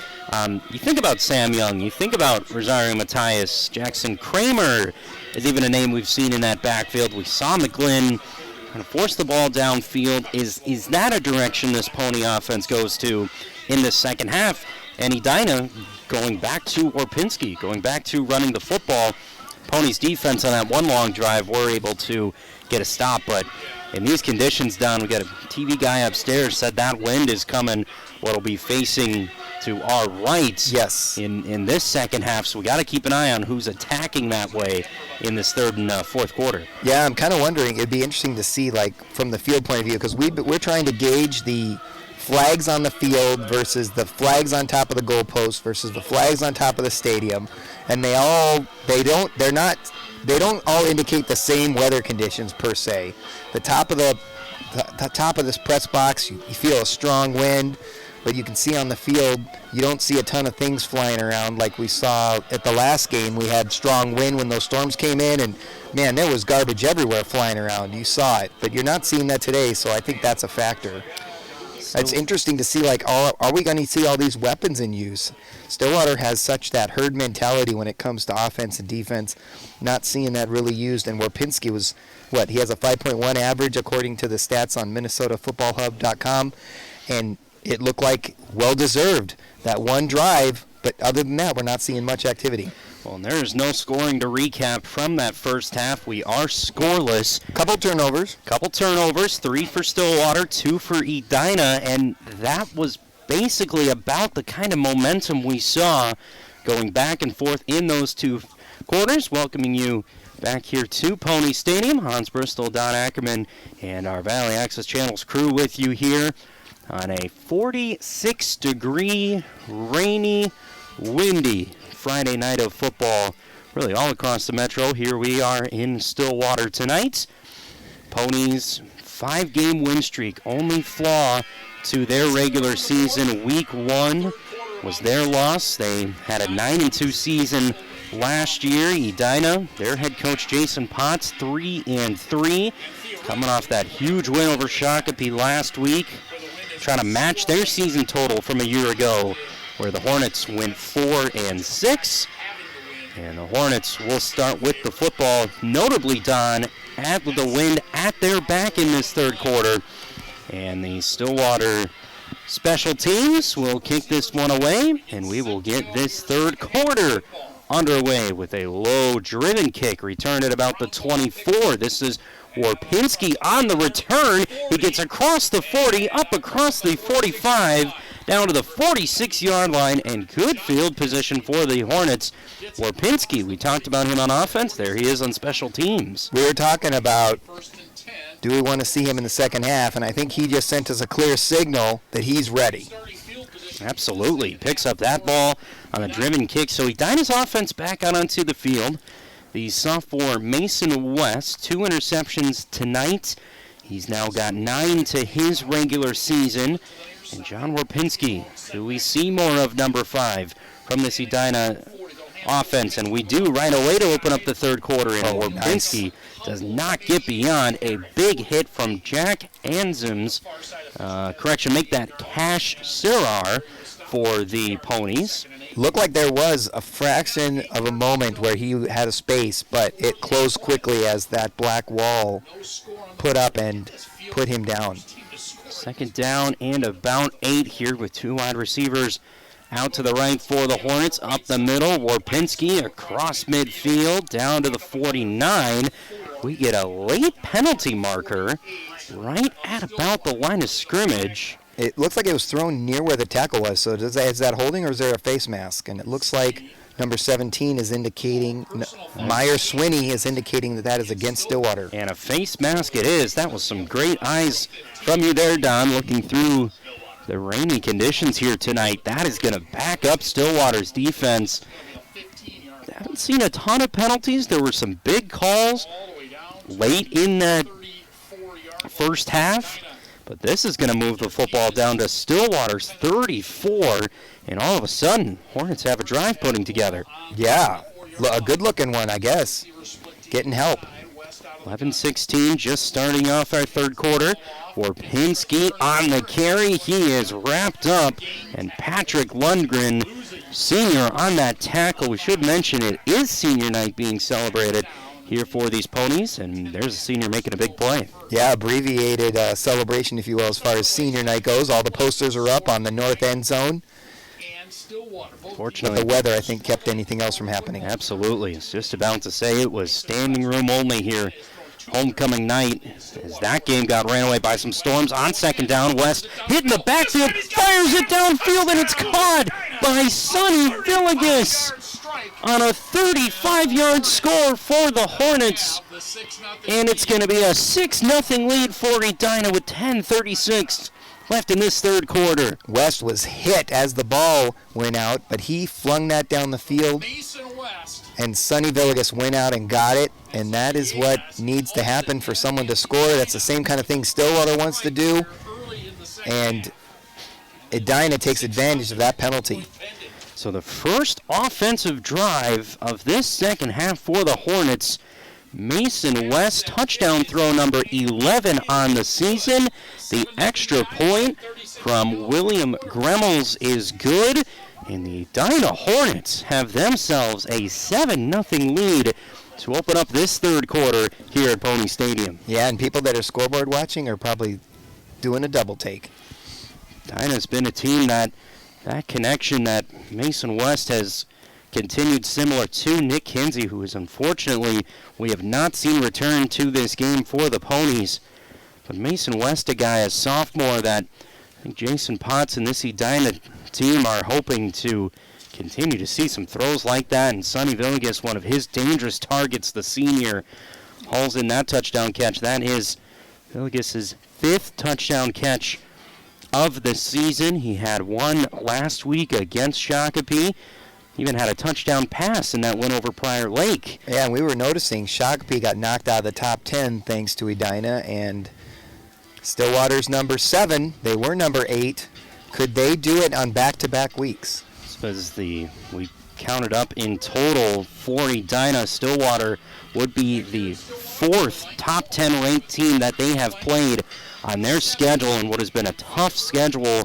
you think about Sam Young, you think about Rosario Matias, Jackson Kramer is even a name we've seen in that backfield. We saw McGlynn kind of force the ball downfield. Is that a direction this Pony offense goes to in the second half? And Edina going back to Orpinski, going back to running the football. Pony's defense on that one long drive were able to get a stop, but in these conditions, Don, we got a TV guy upstairs said that wind is coming, what'll be facing to our right. Yes. In this second half, so we got to keep an eye on who's attacking that way in this third and fourth quarter. Yeah, I'm kind of wondering. It'd be interesting to see, like, from the field point of view, because we're trying to gauge the flags on the field versus the flags on top of the goalpost versus the flags on top of the stadium, and they don't all indicate the same weather conditions per se. The top of this press box, you feel a strong wind, but you can see on the field, you don't see a ton of things flying around like we saw at the last game. We had strong wind when those storms came in, and man, there was garbage everywhere flying around. You saw it, but you're not seeing that today, so I think that's a factor. It's interesting to see, like, are we going to see all these weapons in use? Stillwater has such that herd mentality when it comes to offense and defense, not seeing that really used. And Warpinski was, he has a 5.1 average according to the stats on MinnesotaFootballHub.com, and it looked like well-deserved, that one drive, but other than that, we're not seeing much activity. Well, and there's no scoring to recap from that first half. We are scoreless. Couple turnovers, 3 for Stillwater, 2 for Edina, and that was basically about the kind of momentum we saw going back and forth in those two quarters. Welcoming you back here to Pony Stadium. Hans Bristol, Don Ackerman, and our Valley Access Channels crew with you here on a 46-degree, rainy, windy Friday night of football, really all across the metro. Here we are in Stillwater tonight. Ponies, 5-game win streak. Only flaw to their regular season. Week 1 was their loss. They had a 9-2 season last year. Edina, their head coach Jason Potts, 3-3. Coming off that huge win over Shakopee last week. Trying to match their season total from a year ago, where the Hornets went 4-6. And the Hornets will start with the football, notably, Don, at the wind at their back in this third quarter. And the Stillwater special teams will kick this one away, and we will get this third quarter underway with a low-driven kick, returned at about the 24. This is Warpinski on the return. He gets across the 40, up across the 45, down to the 46-yard line, and good field position for the Hornets. Warpinski, we talked about him on offense. There he is on special teams. We were talking about, do we want to see him in the second half? And I think he just sent us a clear signal that he's ready. Absolutely. Picks up that ball on a driven kick. So he dined his offense back out onto the field. The sophomore Mason West, 2 interceptions tonight. He's now got 9 to his regular season. And John Warpinski, who we see more of, number 5, from this Edina offense. And we do right away to open up the third quarter. And Warpinski does not get beyond a big hit from Jack Anzum's, make that Cash Sirar for the Ponies. Looked like there was a fraction of a moment where he had a space, but it closed quickly as that black wall put up and put him down. Second down and about 8 here with 2 wide receivers out to the right for the Hornets. Up the middle, Warpinski across midfield down to the 49. We get a late penalty marker right at about the line of scrimmage. It looks like it was thrown near where the tackle was. So is that holding, or is there a face mask? And it looks like number 17 is indicating, Meyer Swinney is indicating that is against Stillwater. And a face mask it is. That was some great eyes from you there, Don, looking through the rainy conditions here tonight. That is going to back up Stillwater's defense. I haven't seen a ton of penalties. There were some big calls late in that first half. But this is going to move the football down to Stillwater's 34, and all of a sudden, Hornets have a drive putting together. Yeah, a good-looking one, I guess. Getting help. 11-16, just starting off our third quarter. Warpinski on the carry. He is wrapped up, and Patrick Lundgren, senior, on that tackle. We should mention it is senior night being celebrated here for these Ponies, and there's a senior making a big play. Yeah, abbreviated celebration, if you will, as far as senior night goes. All the posters are up on the north end zone. Fortunately, but the weather, I think, kept anything else from happening. Absolutely. It's just about to say it was standing room only here. Homecoming night, as that game got ran away by some storms. On second down, West hitting the backfield, fires it downfield, and it's caught by Sonny Villegas on a 35-yard score for the Hornets. And it's going to be a 6-0 lead for Edina with 10:36 left in this third quarter. West was hit as the ball went out, but he flung that down the field, and Sonny Villegas went out and got it, and that is what needs to happen for someone to score. That's the same kind of thing Stillwater wants to do, and Edina takes advantage of that penalty. So the first offensive drive of this second half for the Hornets, Mason West, touchdown throw number 11 on the season. The extra point from William Gremmels is good, and the Edina Hornets have themselves a 7-0 lead to open up this third quarter here at Pony Stadium. Yeah, and people that are scoreboard watching are probably doing a double take. Edina's been a team that connection that Mason West has continued, similar to Nick Kinsey, who is unfortunately we have not seen return to this game for the Ponies. But Mason West, a guy, a sophomore that I think Jason Potts and this Edina team are hoping to continue to see some throws like that. And Sonny Villegas, one of his dangerous targets, the senior, hauls in that touchdown catch. That is Villegas' 5th touchdown catch of the season. He had one last week against Shakopee. even had a touchdown pass in that win over Prior Lake. Yeah, and we were noticing Shakopee got knocked out of the top 10 thanks to Edina, and Stillwater's number 7. They were number 8. Could they do it on back-to-back weeks? Because we counted up in total for Edina. Stillwater would be the 4th top 10 ranked team that they have played on their schedule in what has been a tough schedule.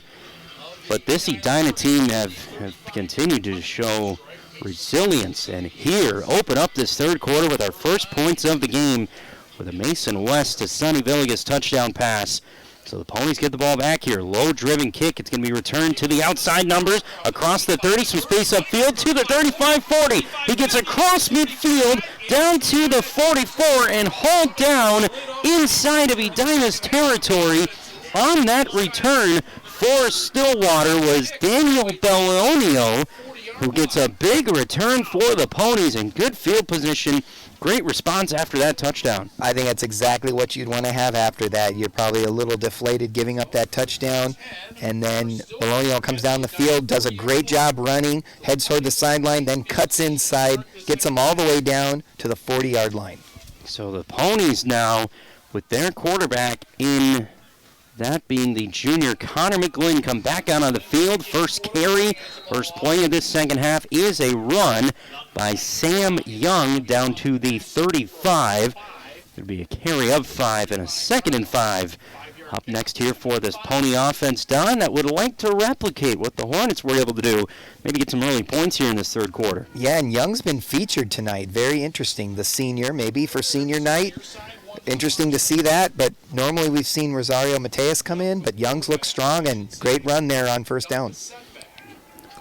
But this Edina team have continued to show resilience. And here, open up this third quarter with our first points of the game with a Mason West to Sonny Villegas touchdown pass. So the Ponies get the ball back here. Low-driven kick. It's going to be returned to the outside numbers. Across the 30, some space upfield to the 35-40. He gets across midfield down to the 44 and hauled down inside of Edina's territory. On that return for Stillwater was Daniel Bellonio, who gets a big return for the Ponies in good field position. Great response after that touchdown. I think that's exactly what you'd want to have after that. You're probably a little deflated giving up that touchdown, and then Bologna comes down the field, does a great job running, heads toward the sideline, then cuts inside, gets them all the way down to the 40-yard line. So the Ponies now, with their quarterback in, that being the junior Connor McGlynn, come back out on the field. First carry, first play of this second half is a run by Sam Young down to the 35. There'd be a carry of 5 and a 2nd and 5. Up next here for this Pony offense, Don, that would like to replicate what the Hornets were able to do. Maybe get some early points here in this third quarter. Yeah, and Young's been featured tonight. Very interesting. The senior, maybe for senior night. Interesting to see that, but normally we've seen Rosario Mateus come in, but Young's look strong and great run there on first down.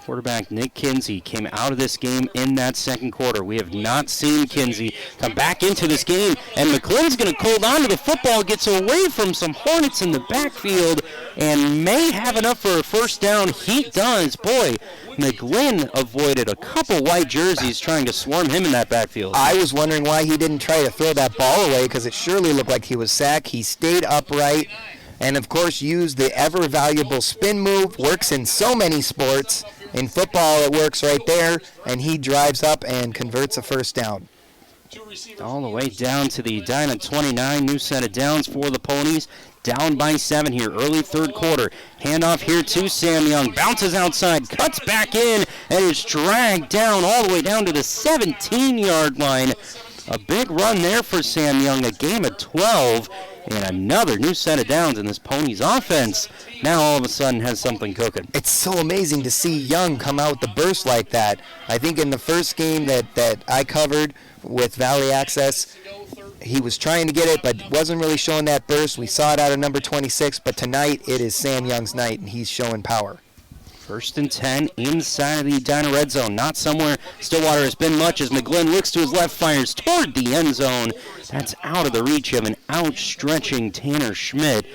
Quarterback Nick Kinsey came out of this game in that second quarter. We have not seen Kinsey come back into this game, and McClynn's going to hold on to the football, gets away from some Hornets in the backfield, and may have enough for a first down. He does. Boy, McGlynn avoided a couple white jerseys trying to swarm him in that backfield. I was wondering why he didn't try to throw that ball away, because it surely looked like he was sacked. He stayed upright and, of course, used the ever-valuable spin move. Works in so many sports. In football, it works right there, and he drives up and converts a first down. All the way down to the Edina 29. New set of downs for the Ponies. Down by 7 here, early third quarter. Handoff here to Sam Young. Bounces outside, cuts back in, and is dragged down all the way down to the 17-yard line. A big run there for Sam Young, a game of 12, and another new set of downs in this Ponies offense. Now all of a sudden has something cooking. It's so amazing to see Young come out the burst like that. I think in the first game that I covered with Valley Access, he was trying to get it, but wasn't really showing that burst. We saw it out of number 26, but tonight it is Sam Young's night, and he's showing power. 1st and 10 inside of the Edina red zone. Not somewhere Stillwater has been much as McGlynn looks to his left, fires toward the end zone. That's out of the reach of an outstretching Tanner Schmidt.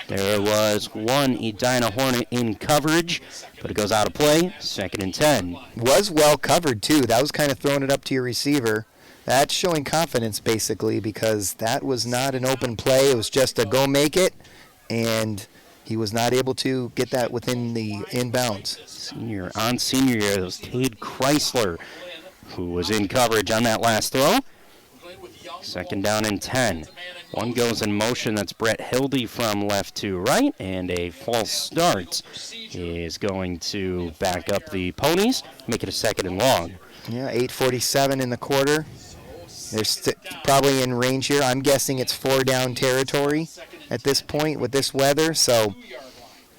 There was one Edina Hornet in coverage, but it goes out of play. 2nd and 10. Was well covered, too. That was kind of throwing it up to your receiver. That's showing confidence, basically, because that was not an open play. It was just a go make it, and he was not able to get that within the inbounds. Senior year, that was Cade Chrysler, who was in coverage on that last throw. 2nd down and 10. One goes in motion. That's Brett Hildy from left to right, and a false start is going to back up the Ponies, make it a 2nd and long. Yeah, 8:47 in the quarter. They're probably in range here. I'm guessing it's 4-down territory at this point with this weather, so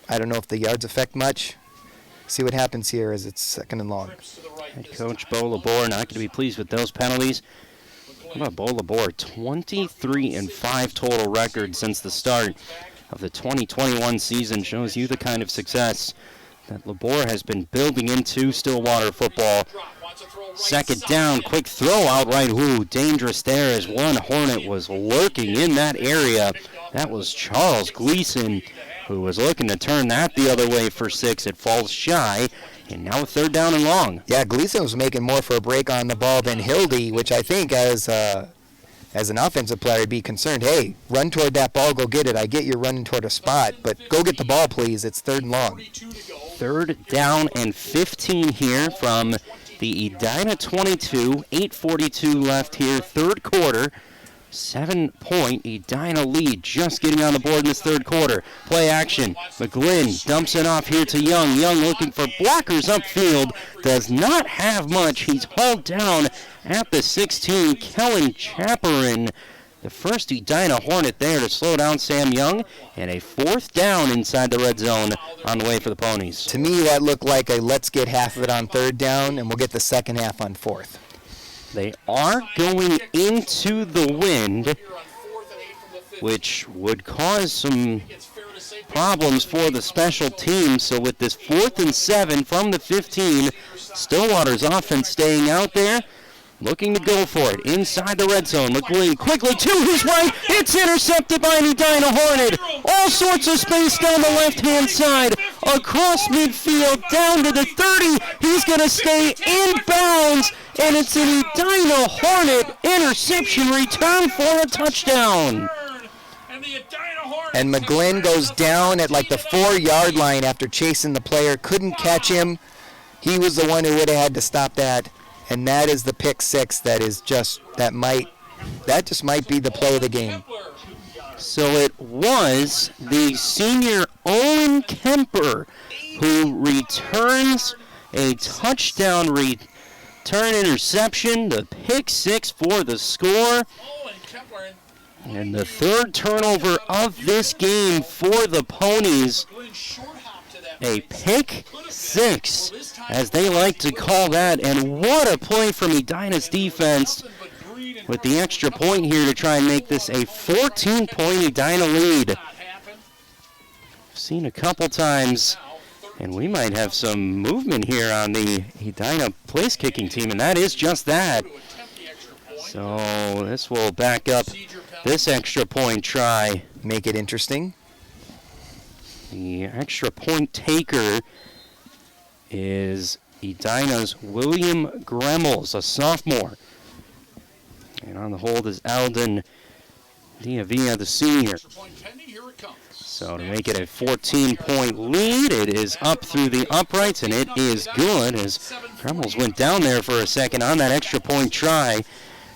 I don't know if the yards affect much. See what happens here as it's 2nd and long. Head coach Bo Labor not going to be pleased with those penalties. How about Bo Labor? 23-5 total record since the start of the 2021 season. Shows you the kind of success that Labor has been building into Stillwater football. 2nd down, quick throw outright. Ooh, dangerous there as one Hornet was lurking in that area. That was Charles Gleason, who was looking to turn that the other way for 6. It falls shy, and now a 3rd down and long. Yeah, Gleason was making more for a break on the ball than Hildy, which I think as an offensive player I'd be concerned. Hey, run toward that ball, go get it. I get you're running toward a spot, but go get the ball, please. It's 3rd and long. 3rd down and 15 here from The Edina 22, 8:42 left here, third quarter. 7-point Edina lead, just getting on the board in this third quarter. Play action. McGlynn dumps it off here to Young. Young looking for blockers upfield. Does not have much. He's hauled down at the 16. Kellen Chaperin, the first Edina Hornet there to slow down Sam Young. And a fourth down inside the red zone on the way for the Ponies. To me, that looked like a let's get half of it on third down, and we'll get the second half on fourth. They are going into the wind, which would cause some problems for the special teams. So with this 4th and 7 from the 15, Stillwater's offense staying out there, looking to go for it inside the red zone. McLean quickly to his right. It's intercepted by an Edina Hornet. All sorts of space down the left-hand side. Across midfield, down to the 30. He's going to stay in bounds. And it's an Edina Hornet interception return for a touchdown. And McGlynn goes down at like the 4-yard line after chasing the player. Couldn't catch him. He was the one who would have had to stop that. And that is the pick six that just might be the play of the game. So it was the senior Owen Kemper who returns a touchdown return interception, the pick six for the score. And the third turnover of this game for the Ponies. A pick six, as they like to call that. And what a play from Edina's defense with the extra point here to try and make this a 14-point Edina lead. Seen a couple times, and we might have some movement here on the Edina place kicking team, and that is just that. So this will back up this extra point try. Make it interesting. The extra point taker is Edina's William Gremmels, a sophomore. And on the hold is Alden Diavia, the senior. So to make it a 14-point lead, it is up through the uprights, and it is good as Gremmels went down there for a second on that extra point try.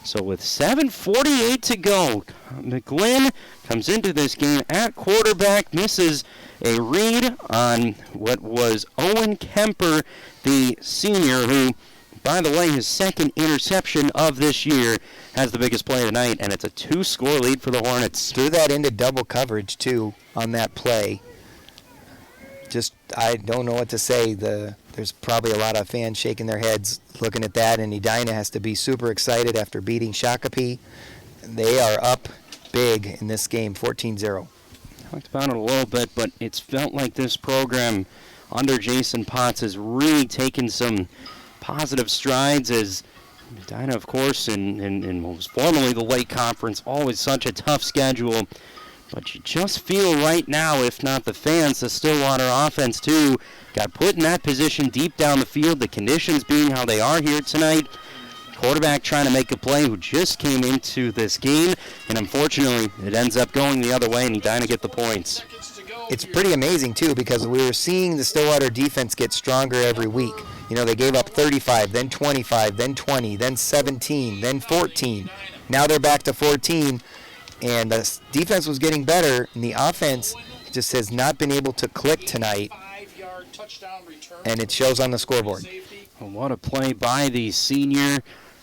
So with 7:48 to go, McGlynn comes into this game at quarterback, misses a read on what was Owen Kemper, the senior, who, by the way, his second interception of this year, has the biggest play tonight, and it's a 2-score lead for the Hornets. Threw that into double coverage, too, on that play. Just, I don't know what to say. There's probably a lot of fans shaking their heads looking at that, and Edina has to be super excited after beating Shakopee. They are up big in this game, 14-0. Talked about it a little bit, but it's felt like this program under Jason Potts has really taken some positive strides, as Edina, of course, in what was formerly the Lake Conference, always such a tough schedule. But you just feel right now, if not the fans, the Stillwater offense too, got put in that position deep down the field, the conditions being how they are here tonight. Quarterback trying to make a play who just came into this game, and unfortunately it ends up going the other way, and Edina get the points. It's pretty amazing too, because we were seeing the Stillwater defense get stronger every week. You know, they gave up 35, then 25, then 20, then 17, then 14. Now they're back to 14, and the defense was getting better, and the offense just has not been able to click tonight, and it shows on the scoreboard. Well, what a play by the senior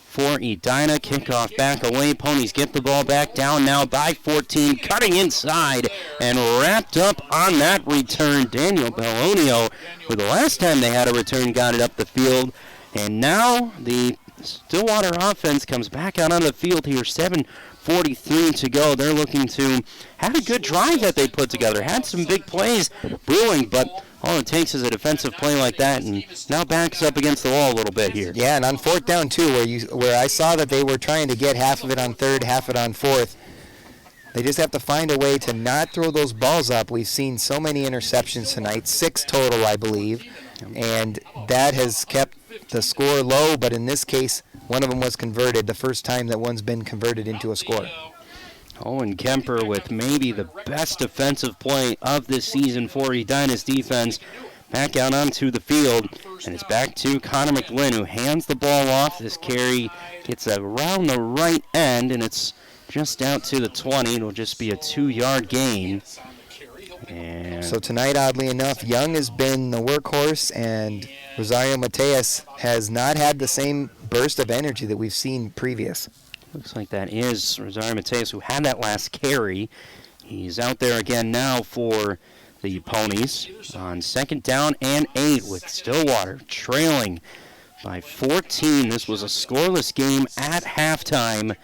for Edina. Kickoff back away. Ponies get the ball back down now by 14, cutting inside and wrapped up on that return. Daniel Bellonio, who the last time they had a return got it up the field. And now the Stillwater offense comes back out on the field here. 7:43 to go. They're looking to have a good drive that they put together. Had some big plays brewing, but all it takes is a defensive play like that, and now backs up against the wall a little bit here. Yeah, and on fourth down, too, where I saw that they were trying to get half of it on third, half of it on fourth. They just have to find a way to not throw those balls up. We've seen so many interceptions tonight, 6 total, I believe, and that has kept the score low, but in this case, one of them was converted, the first time that one's been converted into a score. Owen Kemper with maybe the best defensive play of this season for Edina's defense. back out onto the field, and it's back to Connor McGlynn, who hands the ball off. This carry gets around the right end, and it's just out to the 20. It'll just be a 2-yard gain. And So tonight, oddly enough, Young has been the workhorse, and Rosario Mateus has not had the same burst of energy that we've seen previous. Looks like that is Rosario Mateus, who had that last carry. He's out there again now for the Ponies on 2nd down and 8 with Stillwater trailing by 14. This was a scoreless game at halftime.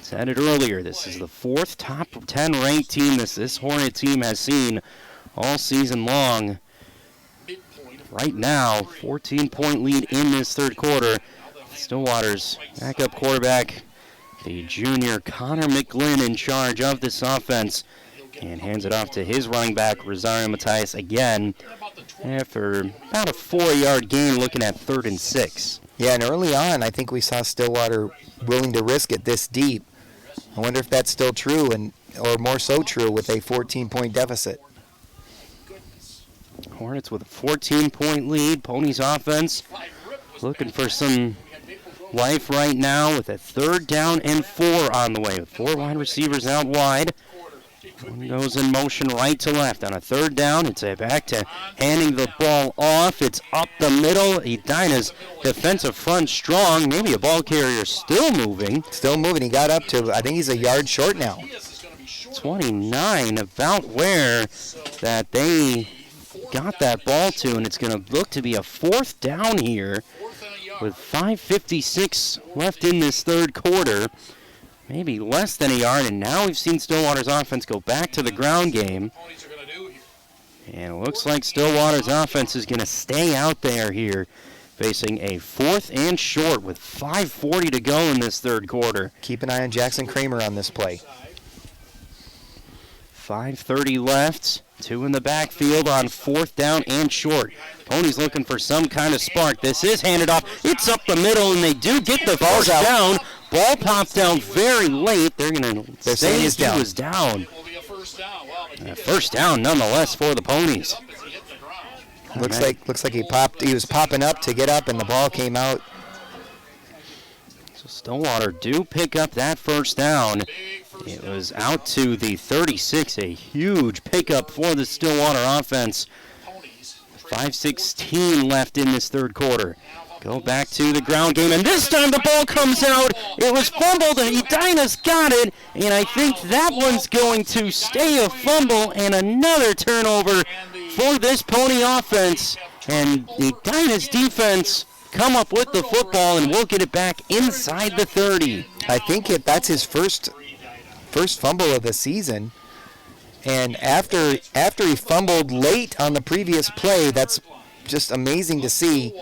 Said it earlier, this is the 4th top 10 ranked team this Hornet team has seen all season long. Right now, 14-point lead in this third quarter. Stillwater's backup quarterback, the junior Connor McGlynn, in charge of this offense, and hands it off to his running back, Rosario Mateus, again after about a 4-yard gain, looking at 3rd and 6. Yeah, and early on, I think we saw Stillwater willing to risk it this deep. I wonder if that's still true, or more so true, with a 14-point deficit. Hornets with a 14-point lead. Ponies offense looking for some life right now with a 3rd down and 4 on the way, with 4 wide receivers out wide. One goes in motion right to left. On a 3rd down, it's back to handing the ball off. It's up the middle. Edina's defensive front strong. Maybe a ball carrier still moving. Still moving. He got up to, I think he's a yard short now. 29, about where that they got that ball to, and it's going to look to be a 4th down here with 5:56 left in this third quarter. Maybe less than a yard, and now we've seen Stillwater's offense go back to the ground game. And it looks like Stillwater's offense is going to stay out there here, facing a 4th and short with 5:40 to go in this third quarter. Keep an eye on Jackson Kramer on this play. 5:30 left. 2 in the backfield on 4th down and short. Ponies looking for some kind of spark. This is handed off. It's up the middle, and they do get the first down. Ball popped down very late. They're going to say he was down. First down nonetheless for the Ponies. Looks like he was popping up to get up, and the ball came out. So Stillwater do pick up that first down. It was out to the 36, a huge pickup for the Stillwater offense. 5:16 left in this third quarter. Go back to the ground game, and this time the ball comes out. It was fumbled, and Edina's got it, and I think that one's going to stay a fumble, and another turnover for this Pony offense. And Edina's defense come up with the football, and we'll get it back inside the 30. I think that's his first fumble of the season. And after he fumbled late on the previous play, that's just amazing to see.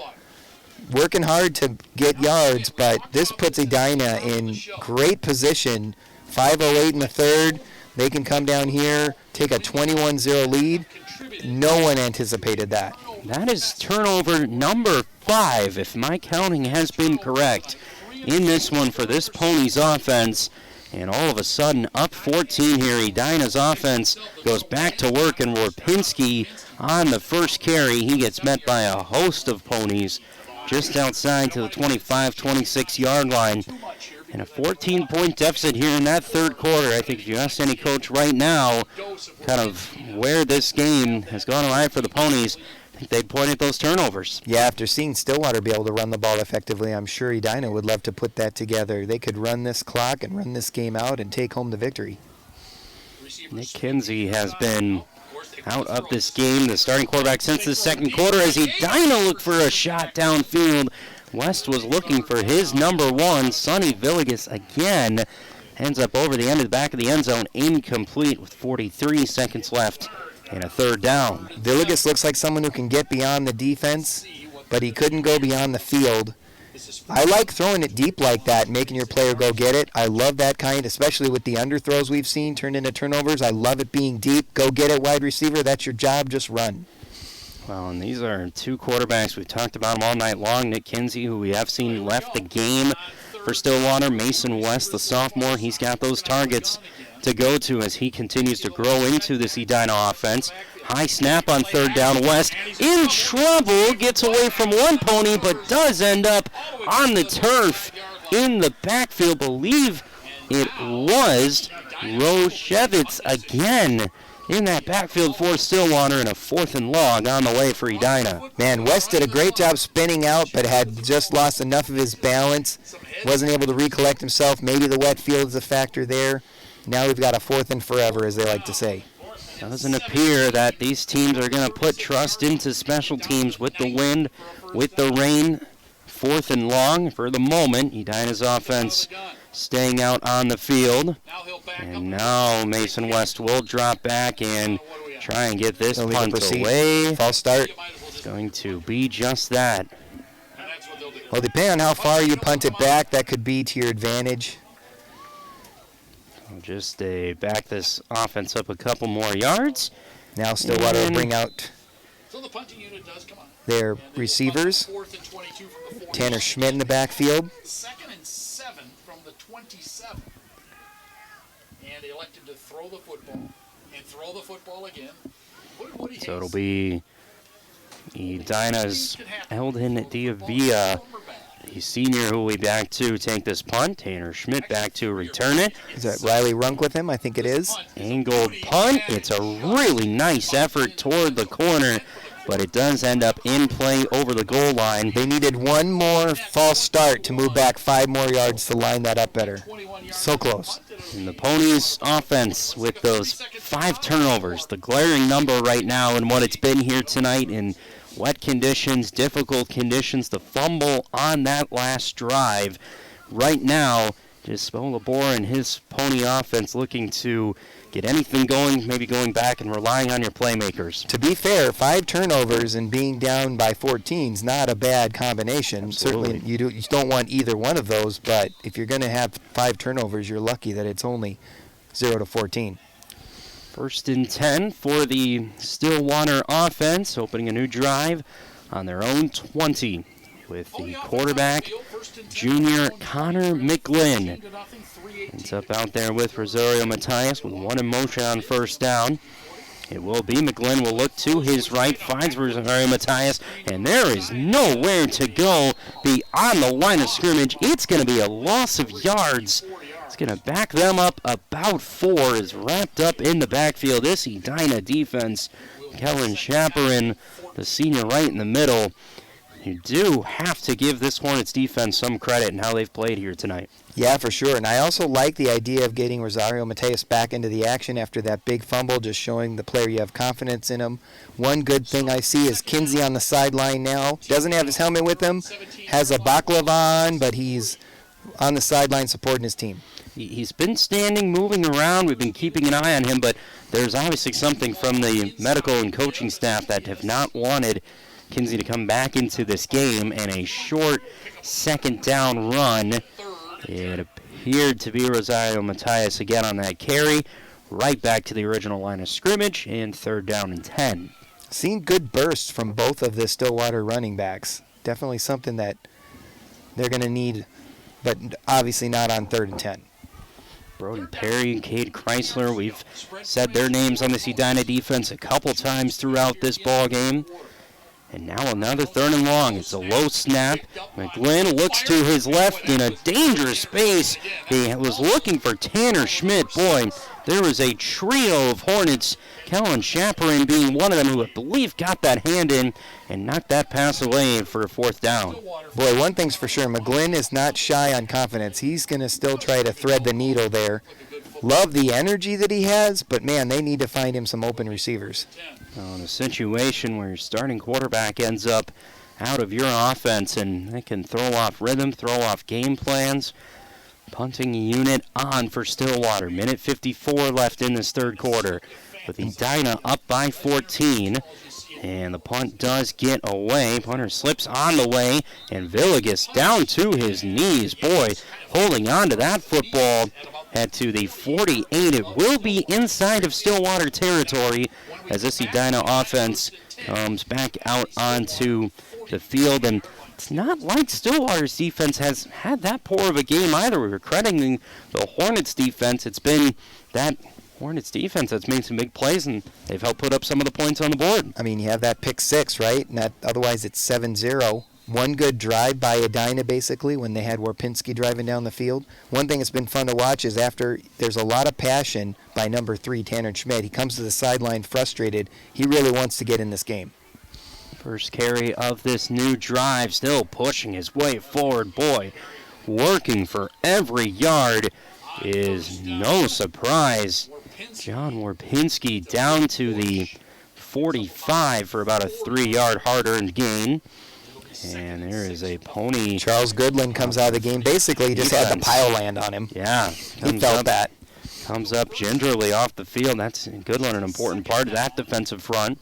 Working hard to get yards, but this puts Edina in great position. 5:08 in the third. They can come down here, take a 21-0 lead. No one anticipated that. That is turnover number 5, if my counting has been correct, in this one for this Ponies offense. And all of a sudden, up 14 here, Edina's offense goes back to work, and Warpinski on the first carry. He gets met by a host of Ponies just outside to the 25-26-yard line. And a 14-point deficit here in that third quarter. I think if you ask any coach right now kind of where this game has gone awry for the Ponies, I think they'd point at those turnovers. Yeah, after seeing Stillwater be able to run the ball effectively, I'm sure Edina would love to put that together. They could run this clock and run this game out and take home the victory. Nick Kinsey has been out of this game, the starting quarterback, since the second quarter, as Edina looked for a shot downfield. West was looking for his number 1. Sonny Villegas again ends up over the end of the back of the end zone, incomplete with 43 seconds left and a third down. Villegas looks like someone who can get beyond the defense, but he couldn't go beyond the field. I like throwing it deep like that, making your player go get it. I love that kind, especially with the underthrows we've seen turned into turnovers. I love it being deep. Go get it, wide receiver. That's your job. Just run. Well, and these are 2 quarterbacks. We've talked about them all night long. Nick Kinsey, who we have seen left the game for Stillwater. Mason West, the sophomore, he's got those targets to go to as he continues to grow into this Edina offense. High snap on third down. West in trouble, gets away from one pony, but does end up on the turf in the backfield. Believe it was Roshevitz again in that backfield for Stillwater, and a 4th and long on the way for Edina. Man, West did a great job spinning out, but had just lost enough of his balance. Wasn't able to recollect himself. Maybe the wet field is a factor there. Now we've got a 4th and forever, as they like to say. Doesn't appear that these teams are going to put trust into special teams with the wind, with the rain. 4th and long for the moment. Edina's offense staying out on the field. And now Mason West will drop back and try and get this punt away. False start. It's going to be just that. Well, depending on how far you punt it back, that could be to your advantage. Just back this offense up a couple more yards. Now Stillwater will bring out their receivers. Tanner Schmidt in the backfield. 2nd and 7 from the 27. And they elected to throw the football. And throw the football again. So it'll be Edina's Eldon Diavia, the senior, who will be back to take this punt. Tanner Schmidt back to return it. Is that Riley Runk with him? I think it is. Angled punt. It's a really nice effort toward the corner, but it does end up in play over the goal line. They needed one more false start to move back 5 more yards to line that up better. So close. And the Ponies offense with those 5 turnovers, the glaring number right now and what it's been here tonight in wet conditions, difficult conditions, the fumble on that last drive. Right now, just Bo Labor and his Pony offense looking to get anything going, maybe going back and relying on your playmakers. To be fair, 5 turnovers and being down by 14 is not a bad combination. Absolutely. Certainly, you don't want either one of those, but if you're going to have 5 turnovers, you're lucky that it's only 0 to 14. 1st and 10 for the Stillwater offense, opening a new drive on their own 20 with the quarterback, junior Connor McGlynn. Ends up out there with Rosario Matias with one in motion on 1st down. It will be McGlynn will look to his right, finds Rosario Matias, and there is nowhere to go beyond the line of scrimmage. It's going to be a loss of yards. It's going to back them up about 4, is wrapped up in the backfield. This Edina defense, Kellen Chaperon, the senior right in the middle. You do have to give this Hornets defense some credit in how they've played here tonight. Yeah, for sure. And I also like the idea of getting Rosario Matias back into the action after that big fumble, just showing the player you have confidence in him. One good thing I see is Kinsey on the sideline now. Doesn't have his helmet with him, has a baklava on, but he's on the sideline supporting his team. He's been standing, moving around. We've been keeping an eye on him, but there's obviously something from the medical and coaching staff that have not wanted Kinsey to come back into this game, and a short 2nd down run. It appeared to be Rosario Matias again on that carry, right back to the original line of scrimmage, and 3rd down and 10. Seen good bursts from both of the Stillwater running backs. Definitely something that they're going to need, but obviously not on 3rd and 10. Brody Perry and Cade Chrysler, we've said their names on this Edina defense a couple times throughout this ball game. And now another 3rd and long. It's a low snap. McGlynn looks to his left in a dangerous space. He was looking for Tanner Schmidt. Boy, there was a trio of Hornets, Kellen Chaperon being one of them, who I believe got that hand in and knocked that pass away for a 4th down. Boy, one thing's for sure, McGlynn is not shy on confidence. He's going to still try to thread the needle there. Love the energy that he has, but man, they need to find him some open receivers. Well, in a situation where your starting quarterback ends up out of your offense and they can throw off rhythm, throw off game plans. Punting unit on for Stillwater. Minute 54 left in this 3rd quarter with Edina up by 14. And the punt does get away. Punter slips on the way, and Villegas down to his knees. Boy, holding on to that football at to the 48. It will be inside of Stillwater territory as this Edina offense comes back out onto the field. And it's not like Stillwater's defense has had that poor of a game either. We were crediting the Hornets defense. It's been that Hornets defense that's made some big plays, and they've helped put up some of the points on the board. I mean, you have that pick 6, right? And that, otherwise it's 7-0. One good drive by Edina, basically, when they had Warpinski driving down the field. One thing that's been fun to watch is after there's a lot of passion by number 3, Tanner Schmidt. He comes to the sideline frustrated. He really wants to get in this game. First carry of this new drive, still pushing his way forward. Boy, working for every yard is no surprise. John Warpinski down to the 45 for about a 3-yard hard-earned gain. And there is a Pony. Charles Goodland comes out of the game. Basically, just had the pile land on him. Yeah. He felt that. Comes up gingerly off the field. That's Goodland, an important part of that defensive front.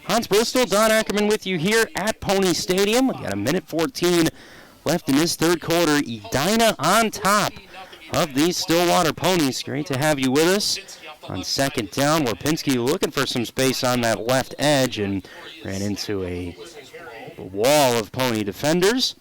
Hans Bristol, Don Ackerman with you here at Pony Stadium. We got a minute 14 left in this third quarter. Edina on top of these Stillwater Ponies. Great to have you with us. On second down, Warpinski looking for some space on that left edge and ran into a wall of Pony defenders.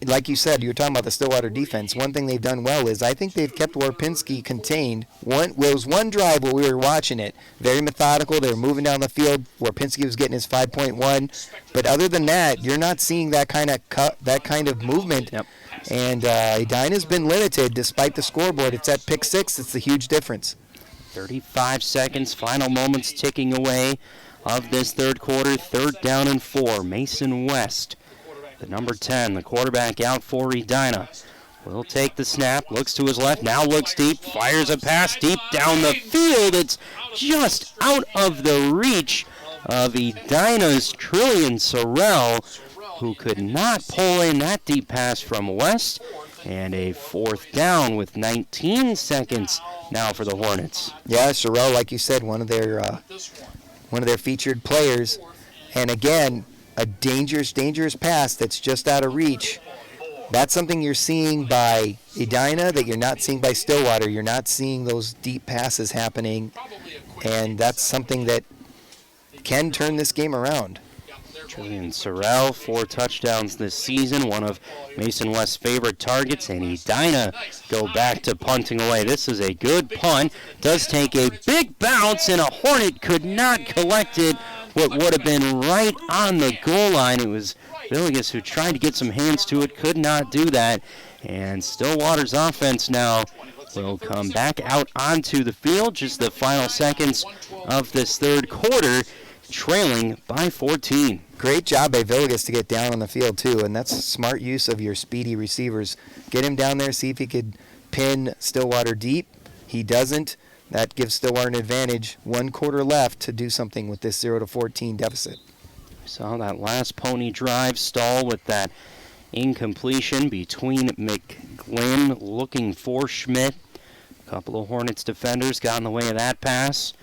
Like you said, you were talking about the Stillwater defense. One thing they've done well is I think they've kept Warpinski contained. There was one drive where we were watching it, very methodical. They were moving down the field. Warpinski was getting his 5.1. But other than that, you're not seeing that kind of movement. Yep. And Edina's been limited despite the scoreboard. It's at pick 6. It's the huge difference. 35 seconds, final moments ticking away of this third quarter. 3rd down and 4. Mason West, the number 10, the quarterback out for Edina. Will take the snap, looks to his left, now looks deep, fires a pass deep down the field. It's just out of the reach of Edina's Trillian Sorrell, who could not pull in that deep pass from West. And a 4th down with 19 seconds now for the Hornets. Yeah, Sorrell, like you said, one of their featured players. And again, a dangerous pass that's just out of reach. That's something you're seeing by Edina that you're not seeing by Stillwater. You're not seeing those deep passes happening, and that's something that can turn this game around. Trillian Sorrell, 4 touchdowns this season, one of Mason West's favorite targets, and Edina go back to punting away. This is a good punt. Does take a big bounce, and a Hornet could not collect it. What would have been right on the goal line. It was Villegas who tried to get some hands to it, could not do that. And Stillwater's offense now will come back out onto the field. Just the final seconds of this third quarter, trailing by 14. Great job by Villegas to get down on the field, too, and that's smart use of your speedy receivers. Get him down there, see if he could pin Stillwater deep. He doesn't. That gives Stillwater an advantage. 1 quarter left to do something with this 0-14 deficit. Saw that last Pony drive stall with that incompletion between McGlynn looking for Schmidt. A couple of Hornets defenders got in the way of that pass.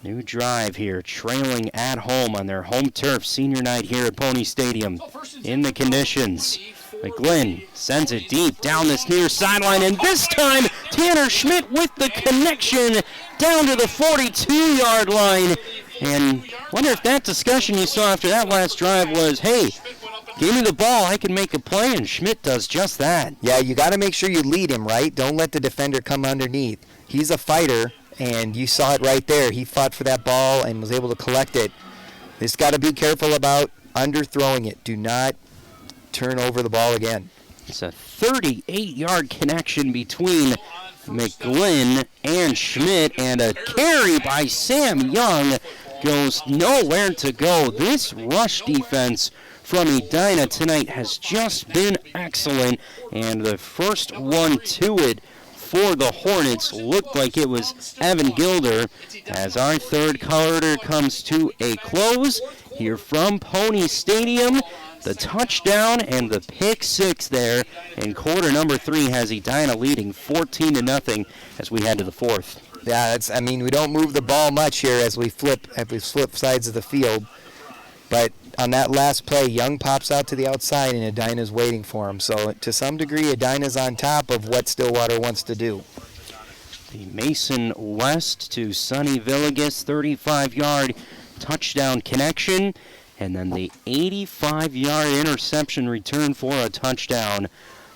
New drive here, trailing at home on their home turf, senior night here at Pony Stadium. In the conditions, McGlynn sends it deep down this near sideline, and this time Tanner Schmidt with the connection down to the 42-yard line. And wonder if that discussion you saw after that last drive was, hey, give me the ball, I can make a play, and Schmidt does just that. Yeah, you got to make sure you lead him, right? Don't let the defender come underneath. He's a fighter, and you saw it right there. He fought for that ball and was able to collect it. Just got to be careful about underthrowing it. Do not turn over the ball again. It's a 38-yard connection between McGlynn and Schmidt, and a carry by Sam Young goes nowhere to go. This rush defense from Edina tonight has just been excellent, and the first one to it for the Hornets looked like it was Evan Gilder. As our third quarter comes to a close here from Pony Stadium, the touchdown and the pick 6 there in quarter number 3 has Edina leading 14-0 as we head to the 4th. Yeah, we don't move the ball much here as we flip sides of the field. But on that last play, Young pops out to the outside and Edina's waiting for him. So to some degree, Edina's on top of what Stillwater wants to do. The Mason West to Sonny Villegas 35-yard touchdown connection. And then the 85-yard interception return for a touchdown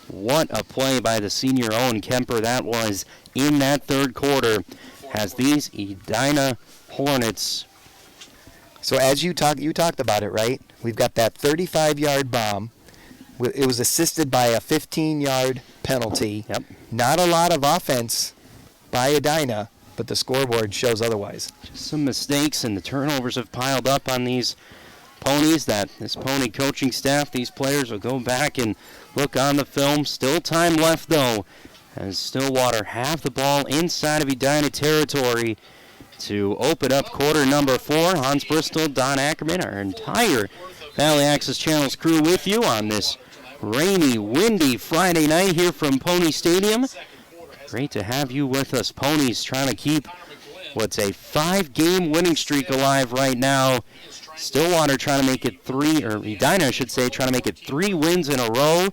What a play by the senior Owen Kemper that was in that third quarter, has these Edina Hornets. So as you talked about it, right? We've got that 35-yard bomb. It was assisted by a 15-yard penalty. Yep. Not a lot of offense by Edina, but the scoreboard shows otherwise. Just some mistakes, and the turnovers have piled up on these Ponies. This Pony coaching staff, these players will go back and look on the film. Still time left, though, as Stillwater have the ball inside of Edina territory to open up quarter number 4. Hans Bristol, Don Ackerman, our entire Valley Access Channels crew with you on this rainy, windy Friday night here from Pony Stadium. Great to have you with us. Ponies trying to keep what's a 5-game winning streak alive right now. Stillwater trying to make it 3, or Edina, I should say, trying to make it 3 wins in a row,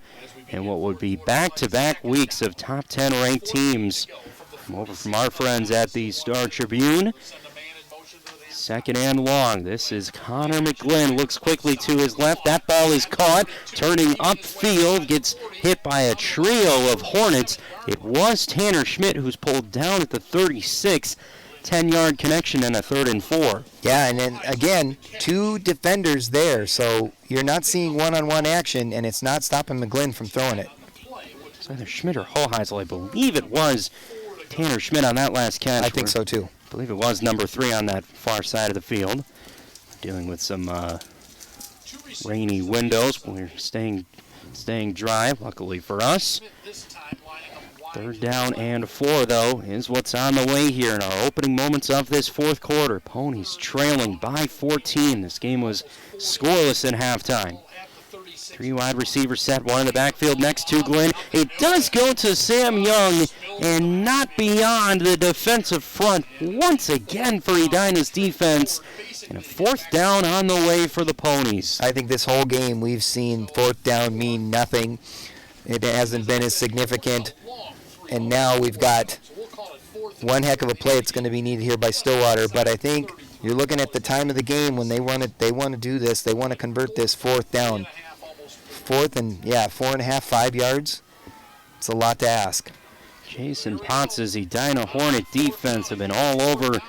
and what would be back-to-back weeks of top 10 ranked teams. Over from our friends at the Star Tribune. Second and long. This is Connor McGlynn. Looks quickly to his left. That ball is caught. Turning upfield. Gets hit by a trio of Hornets. It was Tanner Schmidt who's pulled down at the 36. 10-yard connection and a 3rd and 4. Yeah, and then again, 2 defenders there. So you're not seeing one-on-one action, and it's not stopping McGlynn from throwing it. It's either Schmidt or Hoheisel. I believe it was Tanner Schmidt on that last catch. I think so too. I believe it was number 3 on that far side of the field. Dealing with some rainy windows. We're staying dry, luckily for us. 3rd down and 4, though, is what's on the way here in our opening moments of this 4th quarter. Ponies trailing by 14. This game was scoreless at halftime. 3 wide receivers set, 1 in the backfield next to Glenn. It does go to Sam Young and not beyond the defensive front once again for Edina's defense. And a 4th down on the way for the Ponies. I think this whole game we've seen 4th down mean nothing. It hasn't been as significant. And now we've got one heck of a play that's going to be needed here by Stillwater. But I think you're looking at the time of the game when they want to do this. They want to convert this 4th down. 4th and 4.5, 5 yards. It's a lot to ask. Jason Potts' Edina Hornet defense have been all over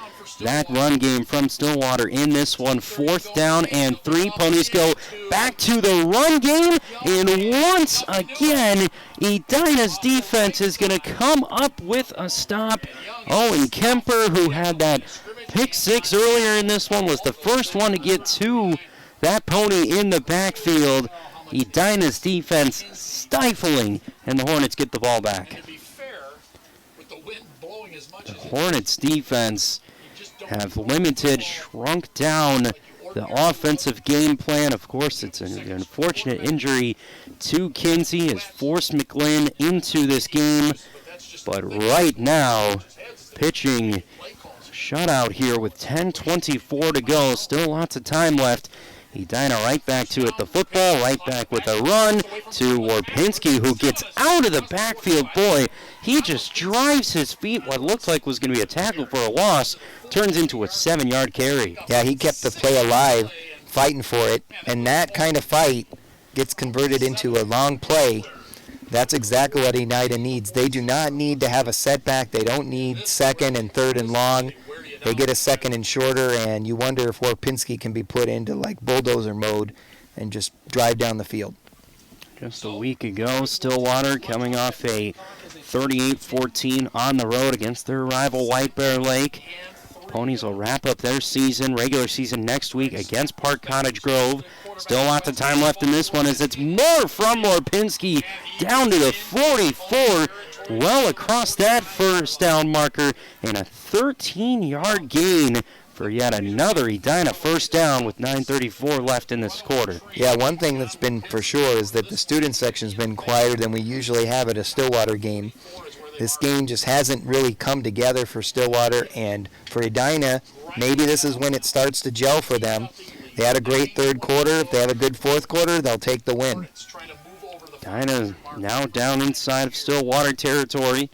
that run game from Stillwater in this one. 4th down and 3. Ponies go back to the run game, and once again, Edina's defense is going to come up with a stop. Owen Kemper, who had that pick 6 earlier in this one, was the first one to get to that Pony in the backfield. Edina's defense stifling, and the Hornets get the ball back. The Hornets defense have limited, shrunk down the offensive game plan. Of course, it's an unfortunate injury to Kinsey has forced McGlynn into this game. But right now, pitching shutout here with 10:24 to go. Still lots of time left. Edina right back to it. The football right back with a run to Warpinski, who gets out of the backfield. Boy, he just drives his feet. What looked like was going to be a tackle for a loss turns into a 7-yard carry. Yeah, he kept the play alive, fighting for it. And that kind of fight gets converted into a long play. That's exactly what Edina needs. They do not need to have a setback. They don't need 2nd and 3rd and long. They get a 2nd and shorter, and you wonder if Warpinski can be put into like bulldozer mode and just drive down the field. Just a week ago, Stillwater coming off a 38-14 on the road against their rival White Bear Lake. Ponies will wrap up their regular season next week against Park Cottage Grove. Still lots of time left in this one as it's more from Warpinski down to the 44. Well across that first down marker, and a 13-yard gain for yet another Edina first down with 9:34 left in this quarter. Yeah, one thing that's been for sure is that the student section's been quieter than we usually have at a Stillwater game. This game just hasn't really come together for Stillwater, and for Edina, maybe this is when it starts to gel for them. They had a great 3rd quarter. If they have a good 4th quarter, they'll take the win. Edina now down inside of Stillwater territory,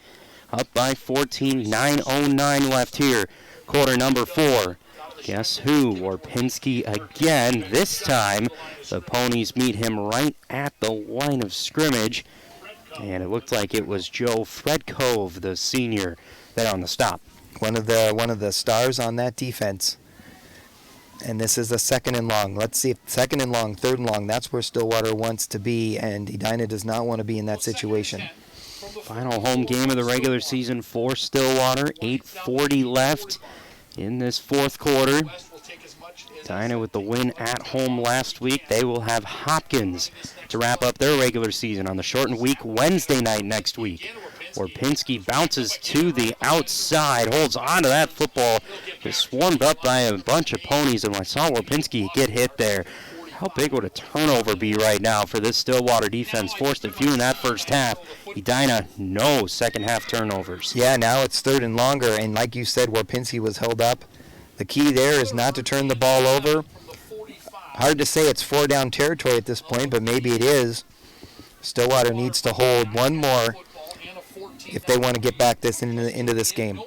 up by 14, 9:09 left here. Quarter number 4. Guess who? Warpinski again. This time, the Ponies meet him right at the line of scrimmage. And it looked like it was Joe Fredkove, the senior, there on the stop. One of the stars on that defense. And this is a second and long. Let's see if second and long, third and long, that's where Stillwater wants to be, and Edina does not want to be in that situation. Final home game of the regular season for Stillwater. 8:40 left in this fourth quarter. Edina with the win at home last week. They will have Hopkins to wrap up their regular season on the shortened week Wednesday night next week. Warpinski bounces to the outside, holds on to that football. Is swarmed up by a bunch of ponies, and I saw Warpinski get hit there. How big would a turnover be right now for this Stillwater defense? Forced a few in that first half. Edina, no second half turnovers. Yeah, now it's third and longer, and like you said, Warpinski was held up. The key there is not to turn the ball over. Hard to say it's 4 down territory at this point, but maybe it is. Stillwater needs to hold one more if they want to get back into this game.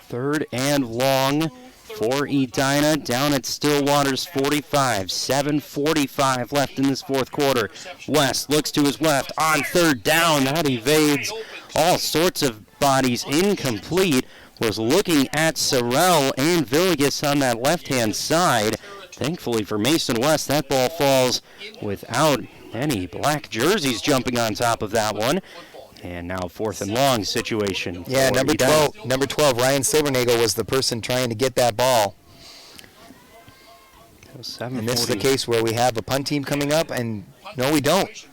Third and long for Edina, down at Stillwater's 45. 7:45 left in this fourth quarter. West looks to his left on third down. That evades all sorts of bodies. Incomplete. Was looking at Sorrell and Villegas on that left-hand side. Thankfully for Mason West, that ball falls without any black jerseys jumping on top of that one. And now fourth and long situation. Yeah, number 12, Ryan Silvernagel was the person trying to get that ball. And this is the case where we have a punt team coming up, and no, we don't.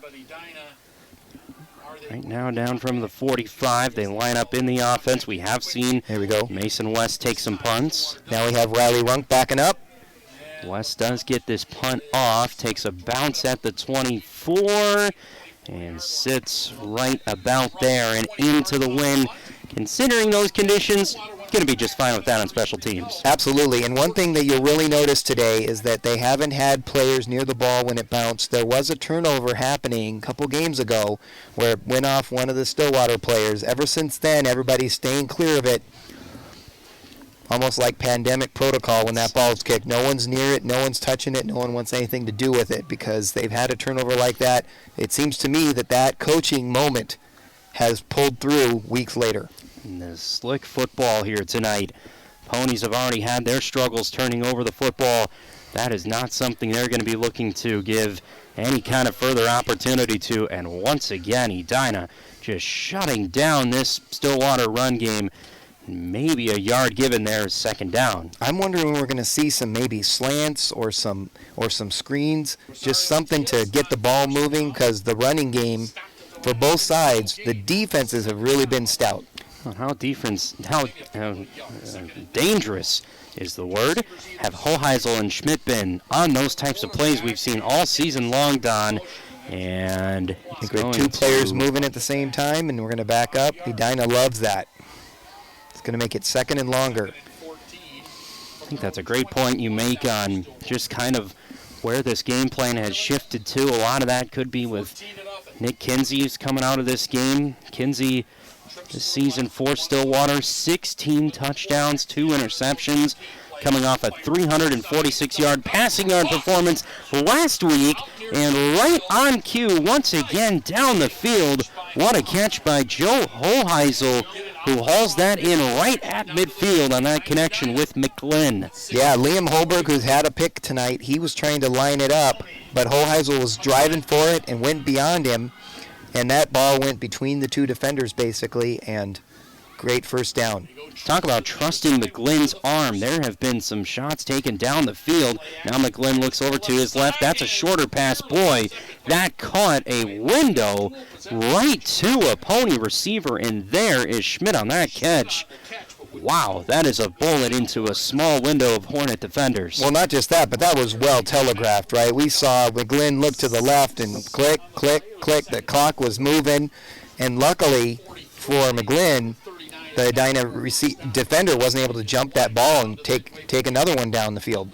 Right now down from the 45, they line up in the offense. We have seen Mason West take some punts. Now we have Riley Runk backing up. West does get this punt off, takes a bounce at the 24, and sits right about there and into the wind. Considering those conditions, going to be just fine with that on special teams. Absolutely, and one thing that you'll really notice today is that they haven't had players near the ball when it bounced. There was a turnover happening a couple games ago where it went off one of the Stillwater players. Ever since then, everybody's staying clear of it. Almost like pandemic protocol when that ball's kicked. No one's near it, no one's touching it, no one wants anything to do with it because they've had a turnover like that. It seems to me that that coaching moment has pulled through weeks later. And the slick football here tonight. Ponies have already had their struggles turning over the football. That is not something they're going to be looking to give any kind of further opportunity to. And once again, Edina just shutting down this Stillwater run game. Maybe a yard given there is second down. I'm wondering when we're going to see some maybe slants or some screens, just something to get the ball moving because the running game for both sides, the defenses have really been stout. How dangerous is the word. Have Hoheisel and Schmidt been on those types of plays we've seen all season long, Don? And I think we have two players moving at the same time, and we're going to back up. Edina loves that. It's going to make it second and longer. I think that's a great point you make on just kind of where this game plan has shifted to. A lot of that could be with Nick Kinsey, who's coming out of this game. Kinsey, this season for Stillwater, 16 touchdowns, 2 interceptions, coming off a 346-yard passing yard performance last week, and right on cue, once again, down the field. What a catch by Joe Hoheisel, who hauls that in right at midfield on that connection with McGlynn. Yeah, Liam Holberg, who's had a pick tonight, he was trying to line it up, but Hoheisel was driving for it and went beyond him, and that ball went between the two defenders, basically, and great first down. Talk about trusting McGlynn's arm. There have been some shots taken down the field. Now McGlynn looks over to his left. That's a shorter pass. Boy, that caught a window right to a Pony receiver, and there is Schmidt on that catch. Wow, that is a bullet into a small window of Hornet defenders. Well, not just that, but that was well telegraphed, right? We saw McGlynn look to the left and click, click, click. The clock was moving, and luckily for McGlynn, the Edina defender wasn't able to jump that ball and take another one down the field.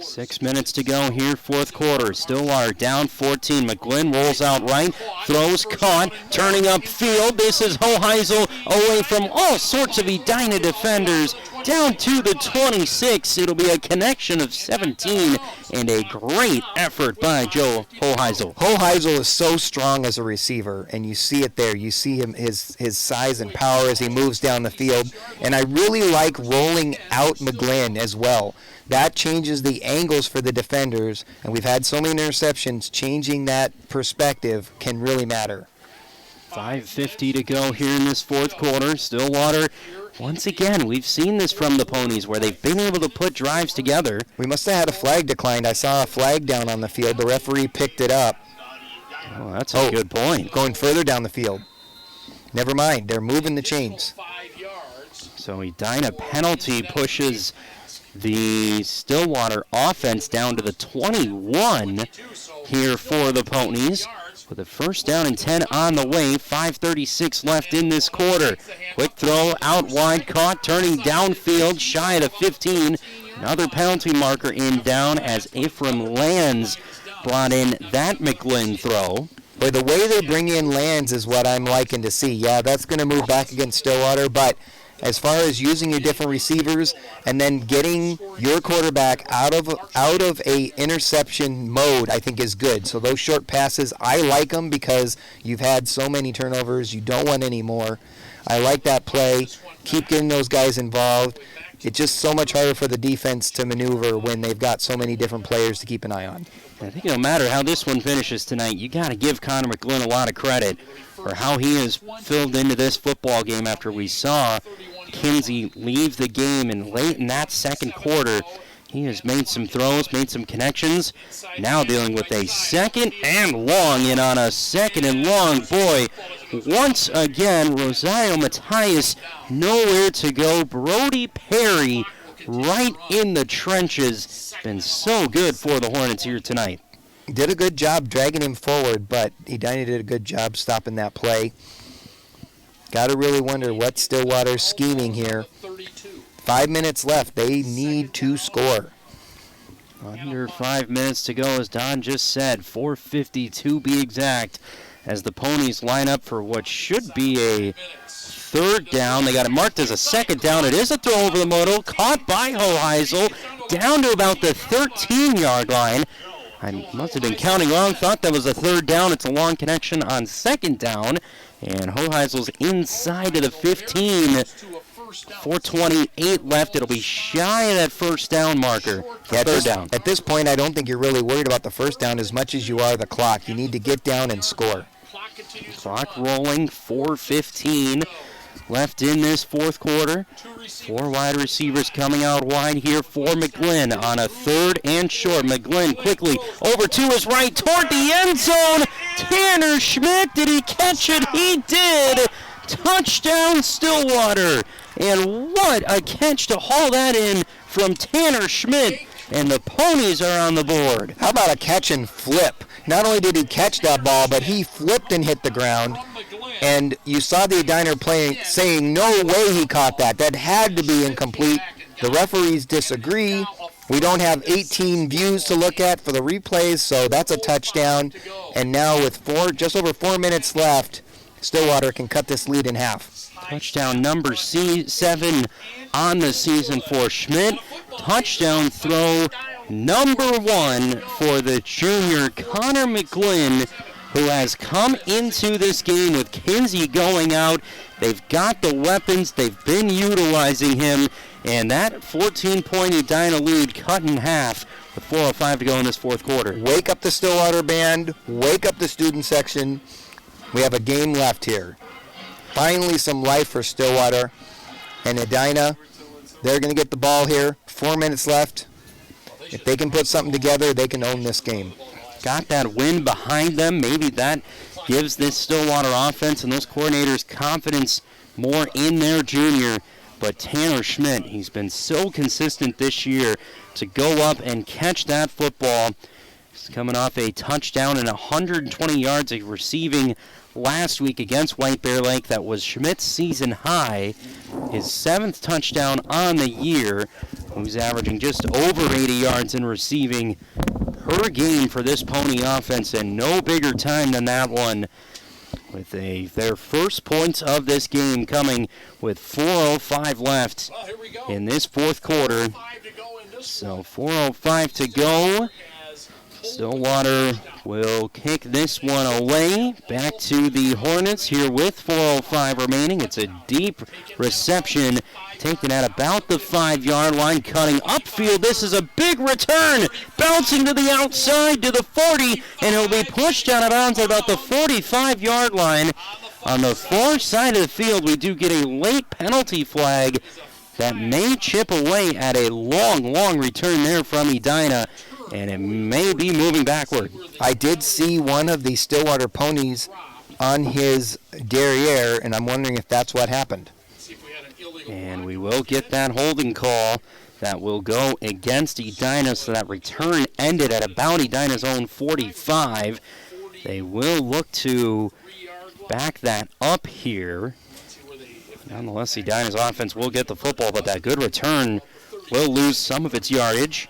6 minutes to go here, fourth quarter. Stillwater down 14. McGlynn rolls out right, throws, caught, turning upfield. This is Hoheisel away from all sorts of Edina defenders. down to the 26. It'll be a connection of 17 and a great effort by Joe Hoheisel. Hoheisel is so strong as a receiver, and you see it there. You see him, his size and power as he moves down the field. And I really like rolling out McGlynn as well. That changes the angles for the defenders, and we've had so many interceptions. Changing that perspective can really matter. 5:50 to go here in this fourth quarter. Stillwater, once again, we've seen this from the Ponies where they've been able to put drives together. We must have had a flag declined. I saw a flag down on the field. The referee picked it up. Oh, that's a good point. Going further down the field. Never mind. They're moving the chains. So Edina penalty pushes the Stillwater offense down to the 21 here for the Ponies. With a first down and 10 on the way, 5:36 left in this quarter. Quick throw out wide, caught, turning downfield, shy of the 15. Another penalty marker in down as Ephraim Lands brought in that McGlynn throw. But the way they bring in Lands is what I'm liking to see. Yeah, that's going to move back against Stillwater, but as far as using your different receivers and then getting your quarterback out of a interception mode, I think is good. So those short passes, I like them because you've had so many turnovers. You don't want any more. I like that play. Keep getting those guys involved. It's just so much harder for the defense to maneuver when they've got so many different players to keep an eye on. I think no matter how this one finishes tonight, you got to give Connor McGlynn a lot of credit for how he has filled into this football game after we saw Kinsey leave the game, and late in that second quarter, he has made some throws, made some connections. Now dealing with a second and long, and on a second and long, boy, once again, Rosario Matias nowhere to go. Brody Perry right in the trenches. Been so good for the Hornets here tonight. Did a good job dragging him forward, but Edina did a good job stopping that play. Got to really wonder what Stillwater's scheming here. 5 minutes left. They need to score. Under 5 minutes to go, as Don just said. 4:50 to be exact, as the Ponies line up for what should be a third down. They got it marked as a second down. It is a throw over the middle, caught by Hoheisel, down to about the 13-yard line. I must have been counting wrong, thought that was a third down. It's a long connection on second down. And Hoheisel's inside of the 15. 4:28 left. It'll be shy of that first down marker. Yeah, third down. At this point, I don't think you're really worried about the first down as much as you are the clock. You need to get down and score. Clock rolling. 4:15 left in this fourth quarter. 4 wide receivers coming out wide here for McGlynn on a third and short. McGlynn quickly over to his right toward the end zone. Tanner Schmidt, did he catch it? He did. Touchdown Stillwater. And what a catch to haul that in from Tanner Schmidt. And the Ponies are on the board. How about a catch and flip? Not only did he catch that ball, but he flipped and hit the ground. And you saw the Edina playing saying, no way he caught that. That had to be incomplete. The referees disagree. We don't have 18 views to look at for the replays, so that's a touchdown. And now with just over 4 minutes left, Stillwater can cut this lead in half. Touchdown number 7 on the season for Schmidt. Touchdown throw number 1 for the junior Connor McGlynn, who has come into this game with Kinsey going out. They've got the weapons. They've been utilizing him. And that 14-point Edina lead cut in half with 4:05 to go in this fourth quarter. Wake up the Stillwater band. Wake up the student section. We have a game left here. Finally some life for Stillwater. And Edina, they're going to get the ball here. 4 minutes left. If they can put something together, they can own this game. Got that win behind them. Maybe that gives this Stillwater offense and those coordinators confidence more in their junior. But Tanner Schmidt, he's been so consistent this year to go up and catch that football. He's coming off a touchdown and 120 yards of receiving last week against White Bear Lake. That was Schmidt's season high. His 7th touchdown on the year. He's averaging just over 80 yards in receiving per game for this Pony offense, and no bigger time than that one with their first points of this game coming with 4:05 left in this fourth quarter. So 4:05 to go. Stillwater will kick this one away. Back to the Hornets here with 4:05 remaining. It's a deep reception taken at about the 5-yard line, cutting upfield. This is a big return, bouncing to the outside to the 40, and it'll be pushed out of bounds at about the 45-yard line. On the far side of the field, we do get a late penalty flag that may chip away at a long return there from Edina, and it may be moving backward. I did see one of the Stillwater Ponies on his derriere, and I'm wondering if that's what happened. And we will get that holding call that will go against Edina, so that return ended at about Edina's own 45. They will look to back that up here. Nonetheless, Edina's offense will get the football, but that good return will lose some of its yardage.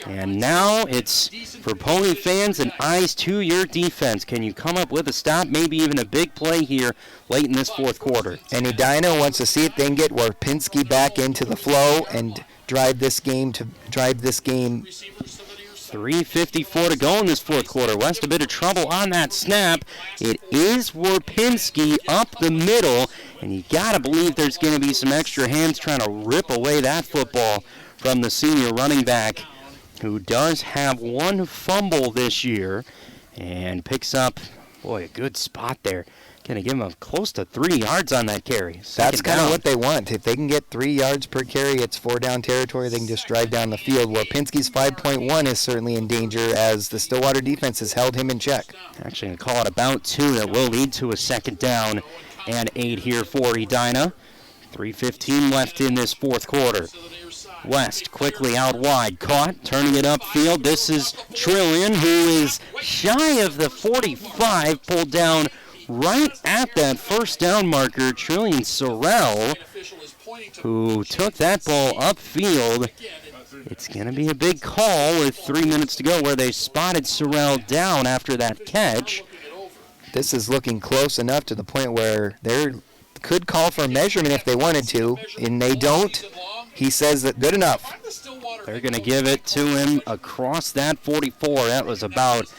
And now it's, for Pony fans, an eyes to your defense. Can you come up with a stop, maybe even a big play here late in this fourth quarter? And Edina wants to see if they can get Warpinski back into the flow and drive this game. 3:54 to go in this fourth quarter. West a bit of trouble on that snap. It is Warpinski up the middle, and you got to believe there's going to be some extra hands trying to rip away that football from the senior running back, who does have one fumble this year and picks up, boy, a good spot there. Going to give him close to 3 yards on that carry. That's kind of what they want. If they can get 3 yards per carry, it's 4-down territory. They can just drive down the field. Warpinski's 5.1 is certainly in danger as the Stillwater defense has held him in check. Actually, going to call it about 2. That will lead to a 2nd down and 8 here for Edina. 3:15 left in this fourth quarter. West quickly out wide, caught, turning it upfield. This is Trillian, who is shy of the 45, pulled down right at that first down marker. Trillian Sorrell, who took that ball upfield. It's going to be a big call with 3 minutes to go, where they spotted Sorrell down after that catch. This is looking close enough to the point where they could call for a measurement if they wanted to, and they don't. He says that good enough. They're going to give it to him across that 44. That was about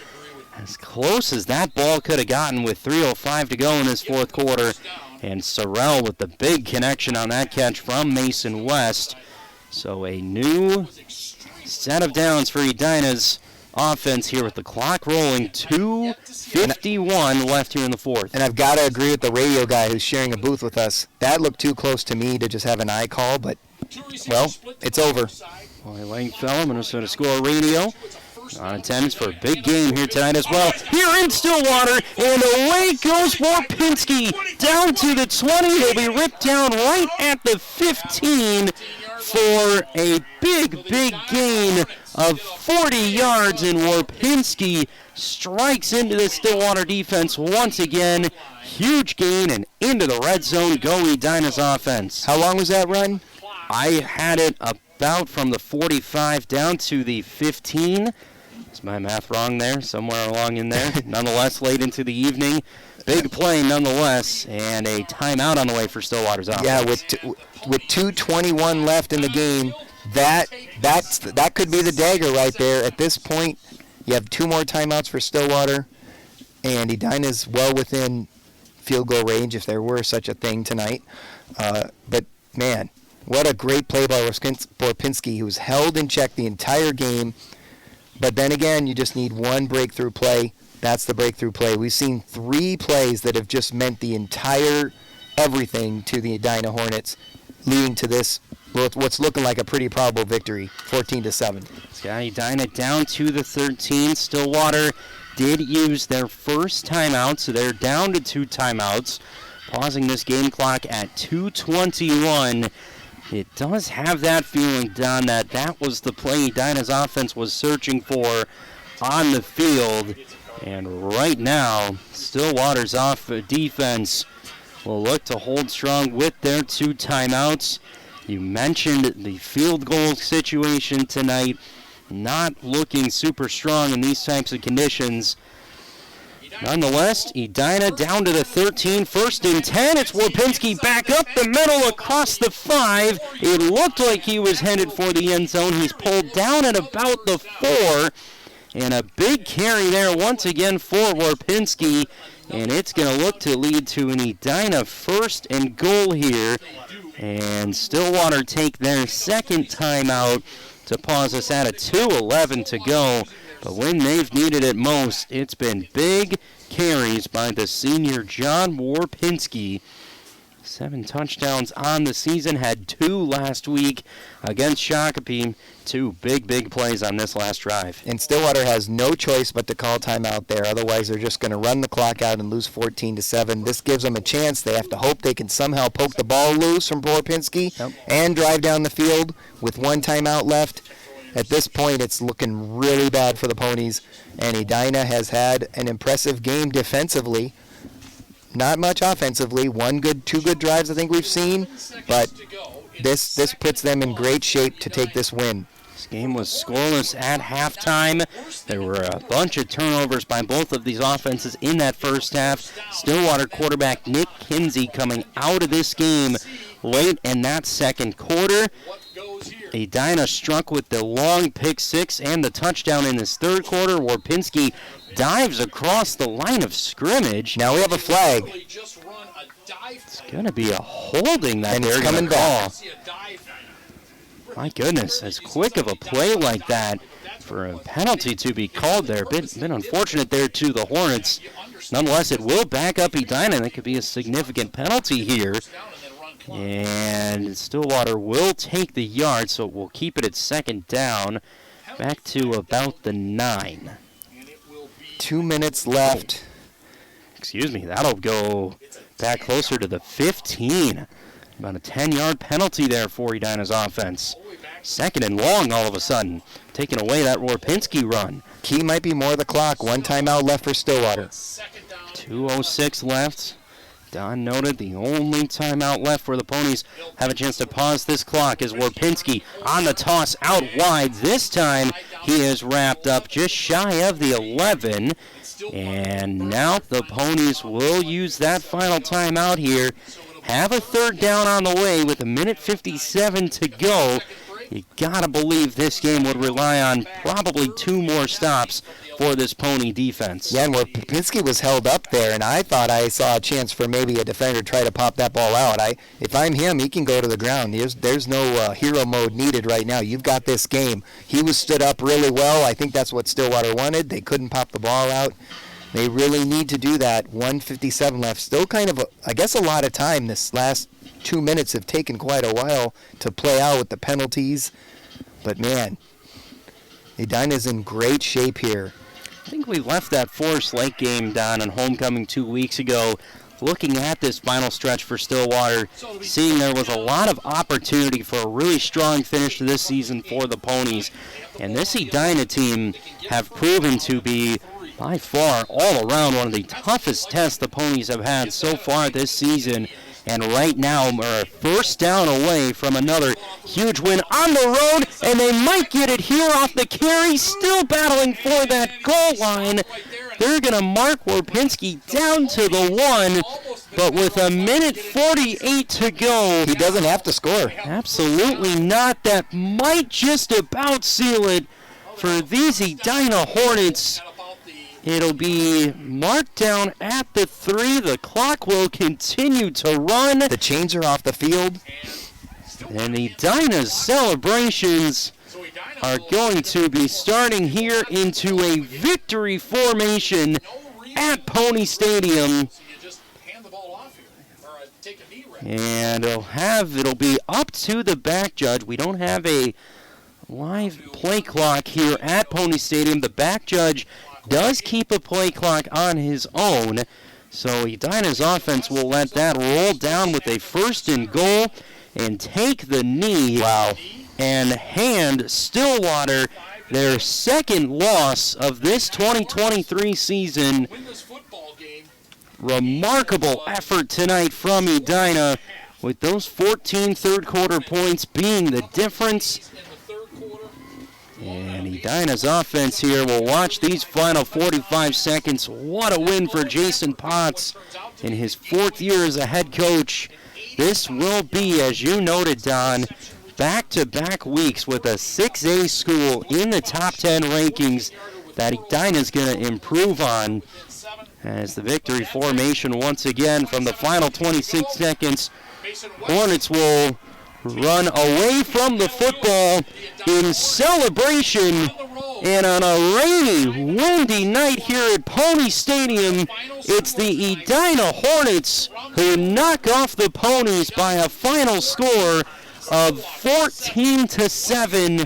as close as that ball could have gotten with 3:05 to go in this fourth quarter. And Sorrell with the big connection on that catch from Mason West. So a new set of downs for Edina's offense here with the clock rolling. 2:51 left here in the fourth. And I've got to agree with the radio guy who's sharing a booth with us. That looked too close to me to just have an eye call, but, well, it's over. Boy, Langfellow, Minnesota Score Radio, on attendance for a big game here tonight as well. Here in Stillwater, and away goes Warpinski down to the 20. He'll be ripped down right at the 15 for a big gain of 40 yards, and Warpinski strikes into the Stillwater defense once again. Huge gain, and into the red zone go Edina's offense. How long was that run? I had it about from the 45 down to the 15. Is my math wrong there? Somewhere along in there. Nonetheless, late into the evening. Big play nonetheless, and a timeout on the way for Stillwater's offense. Yeah, with 2:21 left in the game, that could be the dagger right there. At this point, you have 2 more timeouts for Stillwater, and Edina's well within field goal range if there were such a thing tonight. But, man, what a great play by Warpinski, who's held in check the entire game. But then again, you just need one breakthrough play. That's the breakthrough play. We've seen 3 plays that have just meant the entire everything to the Edina Hornets, leading to this, what's looking like a pretty probable victory, 14-7. It's got Edina down to the 13. Stillwater did use their first timeout, so they're down to 2 timeouts, pausing this game clock at 2:21. It does have that feeling, Don, that was the play Edina's offense was searching for on the field. And right now, Stillwater's defense will look to hold strong with their 2 timeouts. You mentioned the field goal situation tonight, not looking super strong in these types of conditions. Nonetheless, Edina down to the 13, 1st and 10. It's Warpinski back up the middle across the 5. It looked like he was headed for the end zone. He's pulled down at about the 4. And a big carry there once again for Warpinski. And it's going to look to lead to an Edina 1st and goal here. And Stillwater take their 2nd timeout to pause us at a 2:11 to go. But when they've needed it most, it's been big carries by the senior John Warpinski. 7 touchdowns on the season, had 2 last week against Shakopee. 2 big plays on this last drive. And Stillwater has no choice but to call timeout there. Otherwise, they're just going to run the clock out and lose 14-7. This gives them a chance. They have to hope they can somehow poke the ball loose from Warpinski and drive down the field with 1 timeout left. At this point, it's looking really bad for the Ponies, and Edina has had an impressive game defensively. Not much offensively. 2 good drives I think we've seen, but this puts them in great shape to take this win. This game was scoreless at halftime. There were a bunch of turnovers by both of these offenses in that first half. Stillwater quarterback Nick Kinsey coming out of this game late in that second quarter. Edina struck with the long pick 6 and the touchdown in this third quarter. Warpinski dives across the line of scrimmage. Now we have a flag. It's going to be a holding that they're going to call. My goodness, as quick of a play like that for a penalty to be called there. Been unfortunate there to the Hornets. Nonetheless, it will back up Edina. That could be a significant penalty here. And Stillwater will take the yard, so we'll keep it at 2nd down. Back to about the 9. 2 minutes left. Excuse me, that'll go back closer to the 15. About a 10-yard penalty there for Edina's offense. 2nd and long all of a sudden, taking away that Warpinski run. Key might be more of the clock. 1 timeout left for Stillwater. 2:06 left. Don noted the only timeout left for the Ponies have a chance to pause this clock as Warpinski on the toss out wide. This time he is wrapped up just shy of the 11. And now the Ponies will use that final timeout here. Have a 3rd down on the way with 1:57 to go. You gotta believe this game would rely on probably 2 more stops for this Pony defense. Yeah, and Warpinski was held up there, and I thought I saw a chance for maybe a defender to try to pop that ball out. If I'm him, he can go to the ground. There's no hero mode needed right now. You've got this game. He was stood up really well. I think that's what Stillwater wanted. They couldn't pop the ball out. They really need to do that. 1:57 left. Still kind of, a lot of time. This last 2 minutes have taken quite a while to play out with the penalties. But, man, Edina's in great shape here. I think we left that Forest Lake game down on homecoming 2 weeks ago, looking at this final stretch for Stillwater, seeing there was a lot of opportunity for a really strong finish to this season for the Ponies. And this Edina team have proven to be, by far, all around one of the toughest tests the Ponies have had so far this season. And right now, we're 1st down away from another huge win on the road, and they might get it here off the carry, still battling for that goal line. They're going to mark Warpinski down to the 1, but with 1:48 to go. He doesn't have to score. Absolutely not. That might just about seal it for these Edina Hornets. It'll be marked down at the 3. The clock will continue to run. The chains are off the field. And Edina's celebrations are going to be starting here into a victory formation at Pony Stadium. And it'll be up to the back judge. We don't have a live play clock here at Pony Stadium. The back judge does keep a play clock on his own. So Edina's offense will let that roll down with a 1st and goal and take the knee. Wow. And hand Stillwater their 2nd loss of this 2023 season. Remarkable effort tonight from Edina, with those 14 third quarter points being the difference. And And Edina's offense here will watch these final 45 seconds. What a win for Jason Potts in his 4th year as a head coach. This will be, as you noted, Don, back-to-back weeks with a 6A school in the top 10 rankings that Edina's going to improve on. As the victory formation once again from the final 26 seconds, Hornets will run away from the football in celebration. And on a rainy, windy night here at Pony Stadium, it's the Edina Hornets who knock off the Ponies by a final score of 14-7.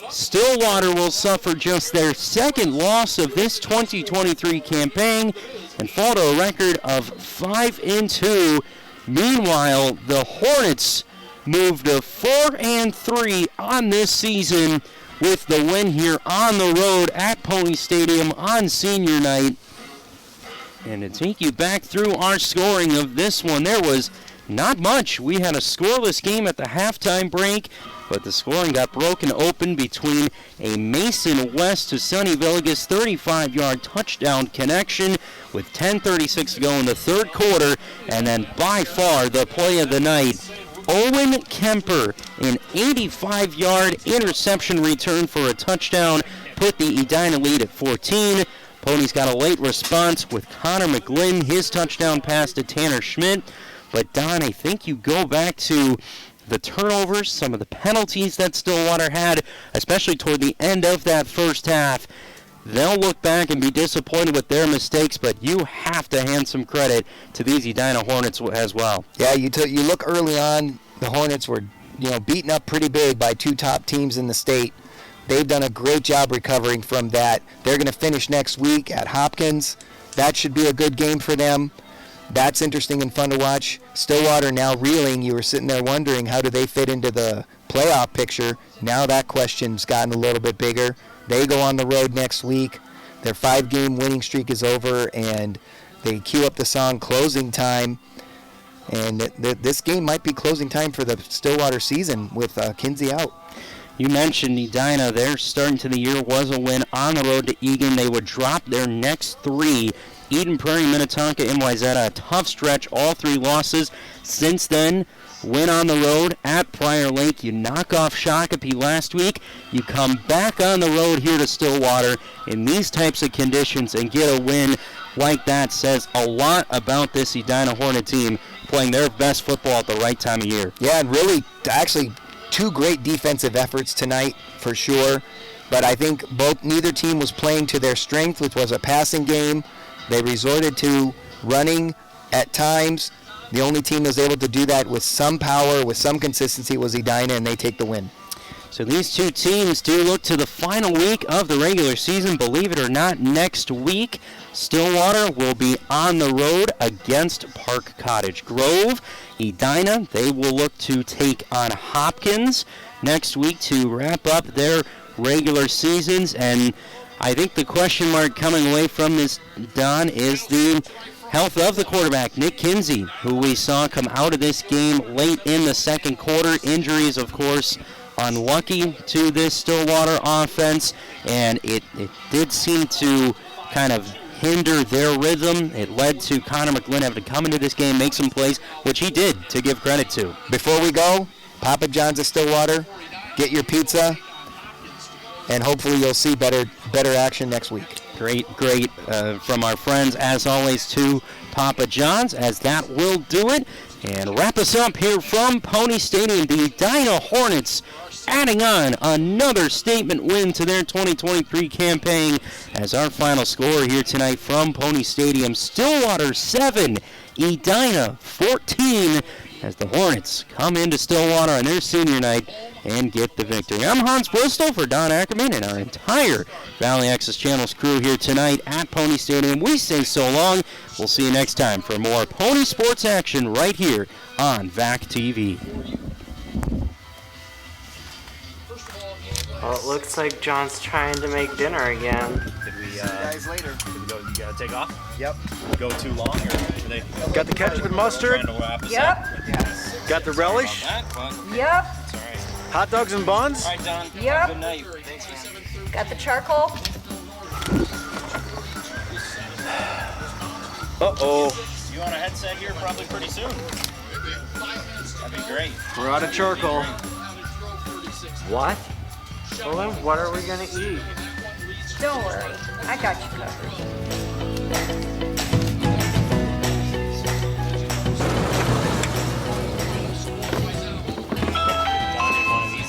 Stillwater will suffer just their 2nd loss of this 2023 campaign and fall to a record of 5-2. Meanwhile, the Hornets moved to 4-3 on this season with the win here on the road at Pony Stadium on senior night. And to take you back through our scoring of this one, there was not much. We had a scoreless game at the halftime break, but the scoring got broken open between a Mason West to Sonny Villegas 35-yard touchdown connection with 10:36 to go in the 3rd quarter, and then by far the play of the night, Owen Kemper, an 85-yard interception return for a touchdown, put the Edina lead at 14. Ponies got a late response with Connor McGlynn, his touchdown pass to Tanner Schmidt. But Don, I think you go back to the turnovers, some of the penalties that Stillwater had, especially toward the end of that first half. They'll look back and be disappointed with their mistakes, but you have to hand some credit to these Edina Hornets as well. Yeah, you look early on, the Hornets were beaten up pretty big by 2 top teams in the state. They've done a great job recovering from that. They're going to finish next week at Hopkins. That should be a good game for them. That's interesting and fun to watch. Stillwater now reeling. You were sitting there wondering, how do they fit into the playoff picture? Now that question's gotten a little bit bigger. They go on the road next week. Their 5-game winning streak is over, and they cue up the song Closing Time. And this game might be closing time for the Stillwater season with Kinsey out. You mentioned Edina. Their start to the year was a win on the road to Egan. They would drop their next 3. Eden Prairie, Minnetonka, and Wayzata. A tough stretch, all 3 losses. Since then, win on the road at Prior Lake. You knock off Shakopee last week. You come back on the road here to Stillwater in these types of conditions and get a win like that says a lot about this Edina Hornet team playing their best football at the right time of year. Yeah, and really, actually, 2 great defensive efforts tonight for sure. But I think neither team was playing to their strength, which was a passing game. They resorted to running at times. The only team that was able to do that with some power, with some consistency, was Edina, and they take the win. So these 2 teams do look to the final week of the regular season. Believe it or not, next week, Stillwater will be on the road against Park Cottage Grove. Edina, they will look to take on Hopkins next week to wrap up their regular seasons. And I think the question mark coming away from this, Don, is the health of the quarterback, Nick Kinsey, who we saw come out of this game late in the 2nd quarter. Injuries, of course, unlucky to this Stillwater offense, and it did seem to kind of hinder their rhythm. It led to Connor McGlynn having to come into this game, make some plays, which he did, to give credit to. Before we go, Papa John's at Stillwater, get your pizza, and hopefully you'll see better action next week. Great from our friends, as always, to Papa John's, as that will do it. And wrap us up here from Pony Stadium, the Edina Hornets adding on another statement win to their 2023 campaign as our final score here tonight from Pony Stadium. Stillwater 7, Edina 14, as the Hornets come into Stillwater on their senior night and get the victory. I'm Hans Bristol for Don Ackerman and our entire Valley Access Channels crew here tonight at Pony Stadium. We say so long. We'll see you next time for more Pony sports action right here on VAC-TV. Well, it looks like John's trying to make dinner again. Did we, See you guys later. Did we go, you gotta take off? Yep. Go too long, or did they? Got the ketchup and mustard? Yep. Yes. Got the relish? Yep. It's all right. Hot dogs and buns? All right, Don. Yep. Good night. Thanks, man. Got the charcoal? Uh-oh. You want a headset here probably pretty soon. That'd be great. We're out of charcoal. What? Well, then what are we gonna eat? Don't worry, I got you covered.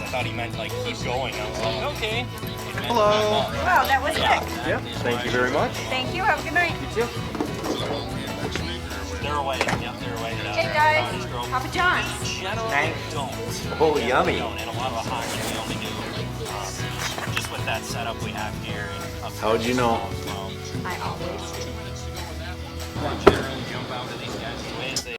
I thought he meant like keep going. I was like, okay. Hello. Wow, that was quick. Yep. Thank you very much. Thank you. Have a good night. You too. They're away. Yep, they're away. Hey guys, Papa John's. Thank don't. Oh, yummy. And a lot of the hockey we only do just with that setup we have here. How'd you know? I always do. Generally jump out to these guys the way they